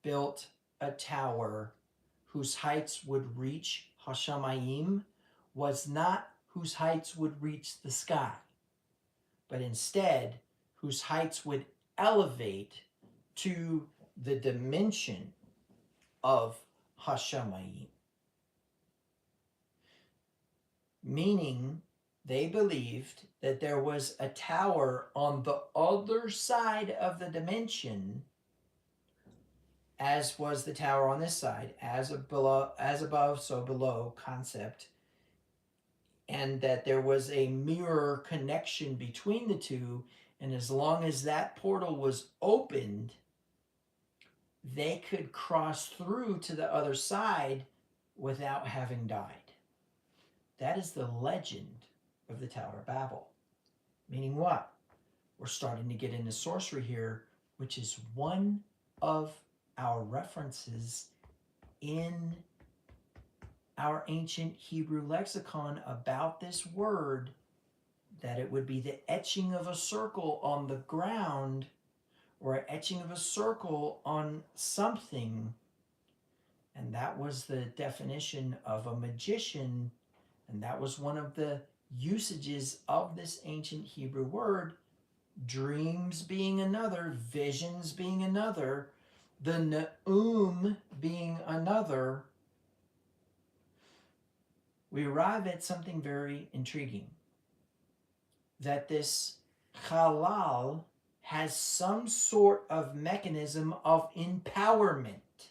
built a tower whose heights would reach Hashamayim, was not whose heights would reach the sky, but instead whose heights would elevate to the dimension of Hashamayim. Meaning, they believed that there was a tower on the other side of the dimension, as was the tower on this side, as above, so below concept, and that there was a mirror connection between the two, and as long as that portal was opened, they could cross through to the other side without having died. That is the legend of the Tower of Babel. Meaning what? We're starting to get into sorcery here, which is one of our references in our ancient Hebrew lexicon about this word, that it would be the etching of a circle on the ground or an etching of a circle on something. And that was the definition of a magician. And that was one of the usages of this ancient Hebrew word, dreams being another, visions being another, the Ne'um being another. We arrive at something very intriguing, that this halal has some sort of mechanism of empowerment.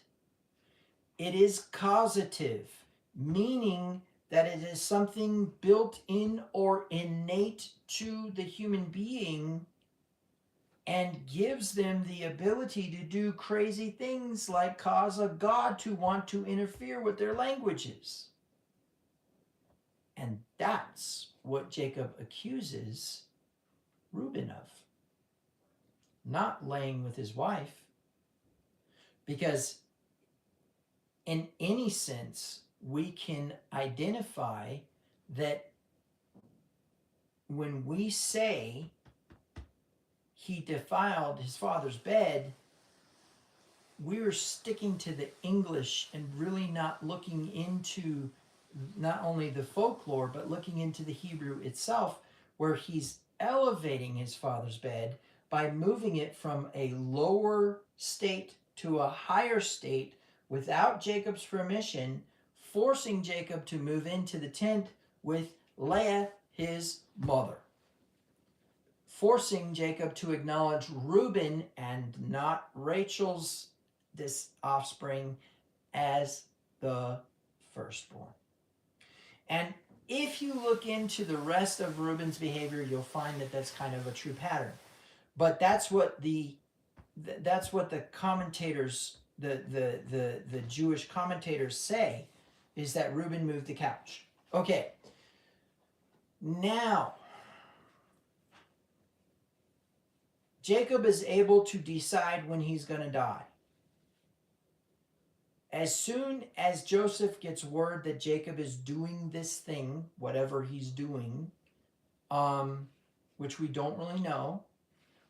It is causative, meaning that it is something built in or innate to the human being and gives them the ability to do crazy things like cause a god to want to interfere with their languages. And that's what Jacob accuses Reuben of. Not laying with his wife. Because in any sense, we can identify that when we say he defiled his father's bed, we're sticking to the English and really not looking into not only the folklore, but looking into the Hebrew itself, where he's elevating his father's bed by moving it from a lower state to a higher state without Jacob's permission, forcing Jacob to move into the tent with Leah, his mother. Forcing Jacob to acknowledge Reuben and not Rachel's, this offspring, as the firstborn. And if you look into the rest of Reuben's behavior, you'll find that that's kind of a true pattern. But that's what the commentators, the Jewish commentators say, is that Reuben moved the couch. Okay. Now, Jacob is able to decide when he's going to die. As soon as Joseph gets word that Jacob is doing this thing, whatever he's doing, which we don't really know.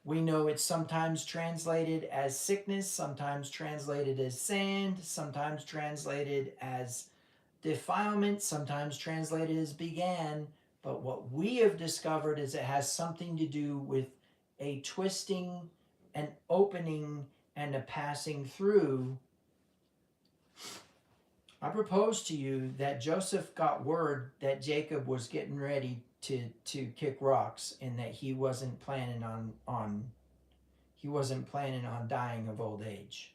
We know it's sometimes translated as sickness, sometimes translated as sand, sometimes translated as defilement, sometimes translated as began. But what we have discovered is it has something to do with a twisting, an opening, and a passing through. I propose to you that Joseph got word that Jacob was getting ready to kick rocks, and that he wasn't planning on dying of old age.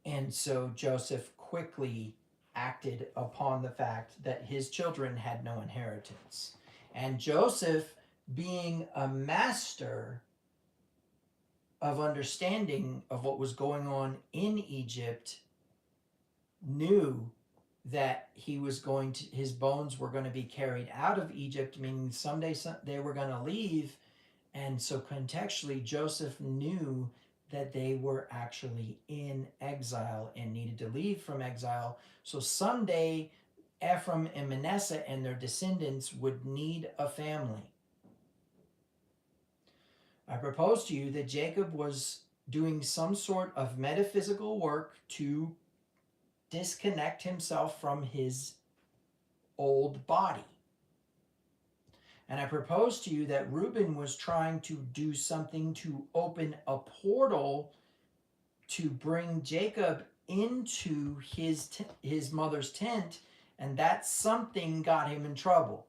And so Joseph quickly acted upon the fact that his children had no inheritance. And Joseph, being a master of understanding of what was going on in Egypt, knew that his bones were going to be carried out of Egypt, meaning someday they were going to leave. And so contextually, Joseph knew that they were actually in exile and needed to leave from exile. So someday, Ephraim and Manasseh and their descendants would need a family. I propose to you that Jacob was doing some sort of metaphysical work to disconnect himself from his old body. And I propose to you that Reuben was trying to do something to open a portal to bring Jacob into his mother's tent, and that something got him in trouble.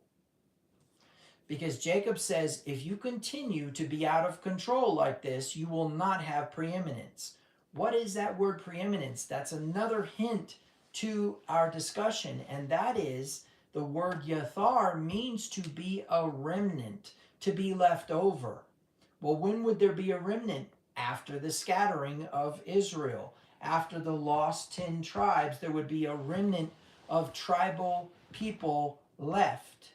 Because Jacob says, if you continue to be out of control like this, you will not have preeminence. What is that word preeminence? That's another hint to our discussion, and that is the word yathar means to be a remnant, to be left over. Well, when would there be a remnant? After the scattering of Israel. After the lost 10 tribes, there would be a remnant of tribal people left.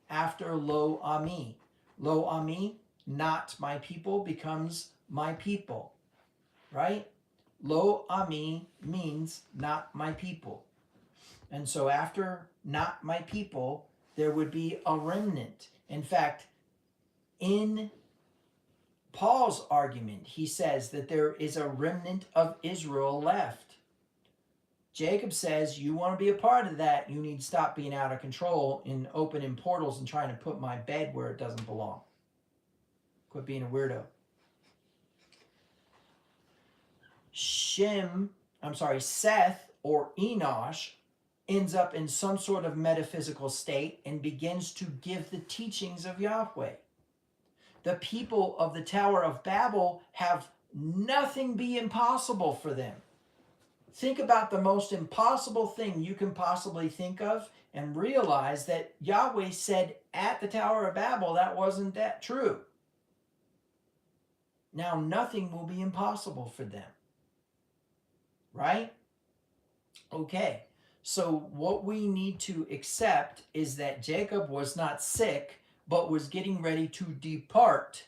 After Lo Ami. Lo Ami, not my people, becomes my people. Right? Lo Ami means not my people. And so after not my people, there would be a remnant. In fact, in Paul's argument, he says that there is a remnant of Israel left. Jacob says, you want to be a part of that, you need to stop being out of control in opening portals and trying to put my bed where it doesn't belong. Quit being a weirdo. Seth or Enosh ends up in some sort of metaphysical state and begins to give the teachings of Yahweh. The people of the Tower of Babel have nothing be impossible for them. Think about the most impossible thing you can possibly think of and realize that Yahweh said at the Tower of Babel that wasn't that true. Now nothing will be impossible for them. Right? Okay. So what we need to accept is that Jacob was not sick, but was getting ready to depart.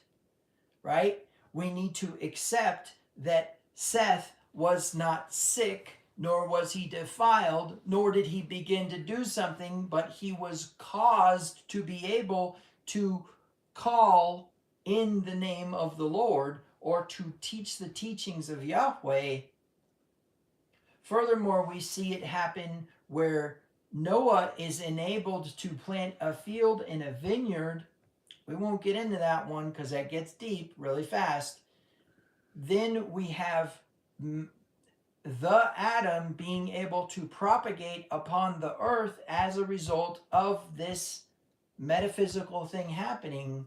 Right? We need to accept that Seth was not sick, nor was he defiled, nor did he begin to do something, but he was caused to be able to call in the name of the Lord, or to teach the teachings of Yahweh. Furthermore, we see it happen where Noah is enabled to plant a field and a vineyard. We won't get into that one because that gets deep really fast. Then we have the Adam being able to propagate upon the earth as a result of this metaphysical thing happening.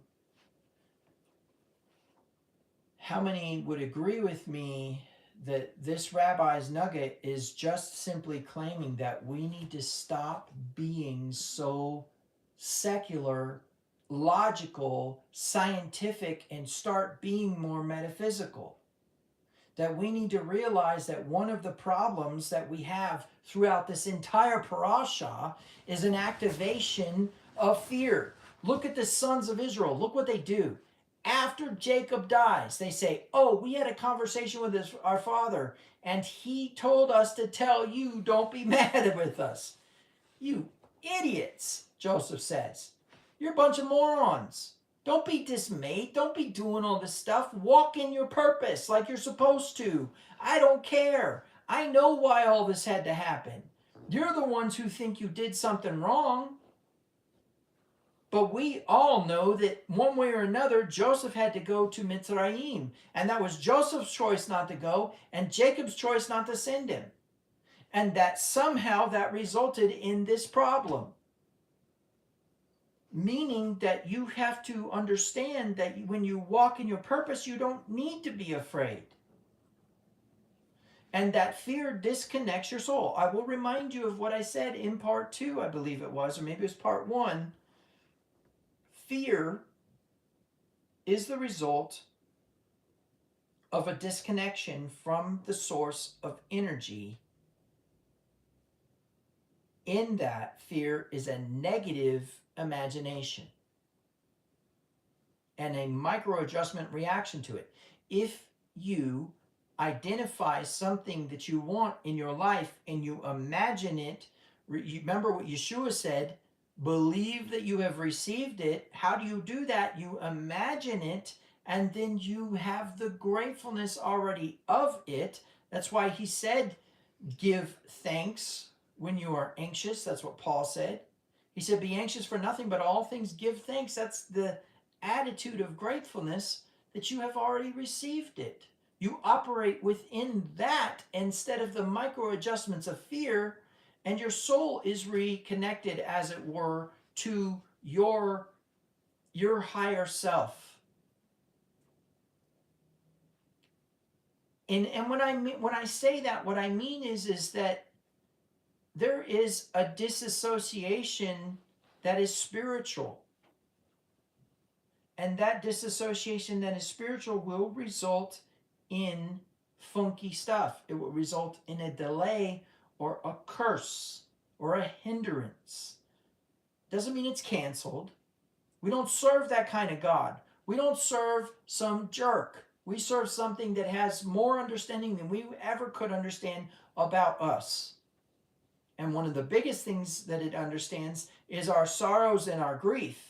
How many would agree with me that this rabbi's nugget is just simply claiming that we need to stop being so secular, logical, scientific, and start being more metaphysical? That we need to realize that one of the problems that we have throughout this entire parasha is an activation of fear. Look at the sons of Israel. Look what they do. After Jacob dies, they say, oh, we had a conversation with our father, and he told us to tell you, don't be mad with us. You idiots, Joseph says. You're a bunch of morons. Don't be dismayed. Don't be doing all this stuff. Walk in your purpose like you're supposed to. I don't care. I know why all this had to happen. You're the ones who think you did something wrong. But we all know that one way or another, Joseph had to go to Mitzrayim. And that was Joseph's choice not to go and Jacob's choice not to send him. And that somehow that resulted in this problem. Meaning that you have to understand that when you walk in your purpose, you don't need to be afraid. And that fear disconnects your soul. I will remind you of what I said in part 2, I believe it was, or maybe it was part 1. Fear is the result of a disconnection from the source of energy. In that, fear is a negative imagination and a micro-adjustment reaction to it. If you identify something that you want in your life and you imagine it, you remember what Yeshua said, believe that you have received it. How do you do that? You imagine it, and then you have the gratefulness already of it. That's why he said, give thanks when you are anxious. That's what Paul said. He said, be anxious for nothing, but all things give thanks. That's the attitude of gratefulness, that you have already received it. You operate within that instead of the micro adjustments of fear, and your soul is reconnected, as it were, to your higher self. And when I say that, what I mean is that there is a disassociation that is spiritual. And that disassociation that is spiritual will result in funky stuff. It will result in a delay or a curse or a hindrance. Doesn't mean it's canceled. We don't serve that kind of God. We don't serve some jerk. We serve something that has more understanding than we ever could understand about us. And one of the biggest things that it understands is our sorrows and our grief,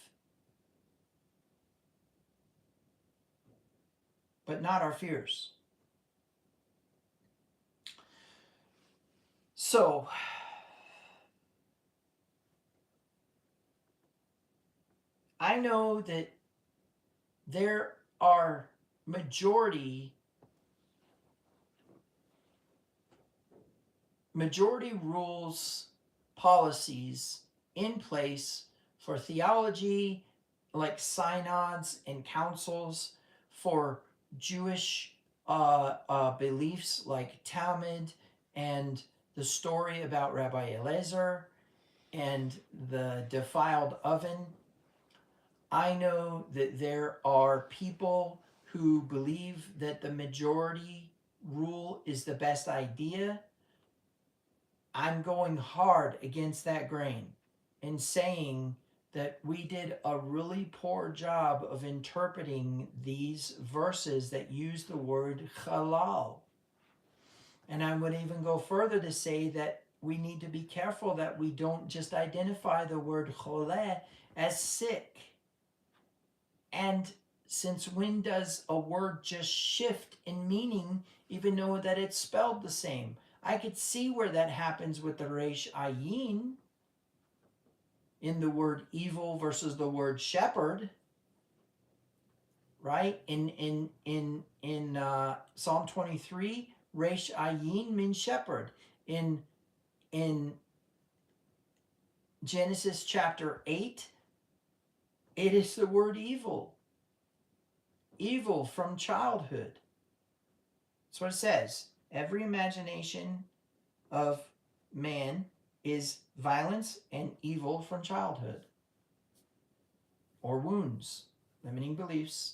but not our fears. So, I know that there are majority rules, policies in place for theology, like synods and councils, for Jewish beliefs like Talmud and the story about Rabbi Eliezer and the defiled oven. I know that there are people who believe that the majority rule is the best idea. I'm going hard against that grain and saying that we did a really poor job of interpreting these verses that use the word halal. And I would even go further to say that we need to be careful that we don't just identify the word choleh as sick. And since when does a word just shift in meaning, even though that it's spelled the same? I could see where that happens with the Reish Ayin in the word evil versus the word shepherd, right? In Psalm 23, Reish Ayin means shepherd. In Genesis chapter 8, it is the word evil. Evil from childhood. That's what it says. Every imagination of man is violence and evil from childhood. Or wounds, limiting beliefs,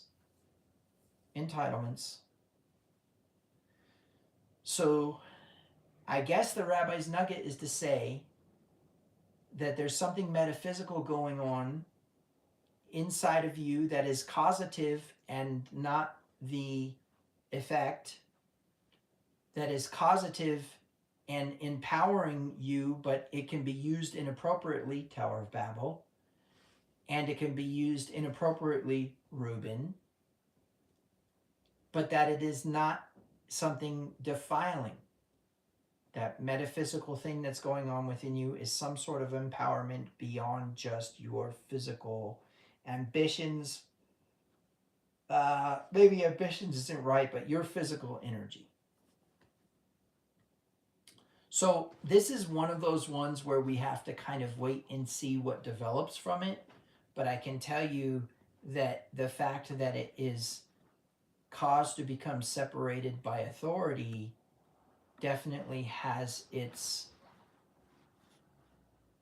entitlements. So I guess the rabbi's nugget is to say that there's something metaphysical going on inside of you that is causative and not the effect, that is causative and empowering you, but it can be used inappropriately, Tower of Babel. and it can be used inappropriately, Reuben, but that it is not something defiling. That metaphysical thing that's going on within you is some sort of empowerment beyond just your physical ambitions. Maybe ambitions isn't right, but your physical energy. So this is one of those ones where we have to kind of wait and see what develops from it. But I can tell you that the fact that it is caused to become separated by authority definitely has its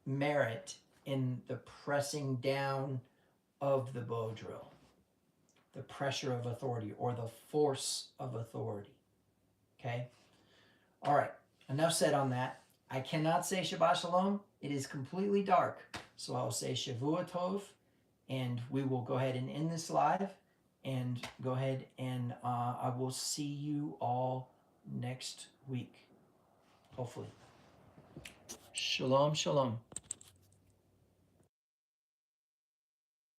merit in the pressing down of the bow drill, the pressure of authority or the force of authority. Okay? All right, enough said on that. I cannot say Shabbat Shalom. It is completely dark. So I'll say Shavua Tov, and we will go ahead and end this live and go ahead and I will see you all next week, hopefully. Shalom, shalom.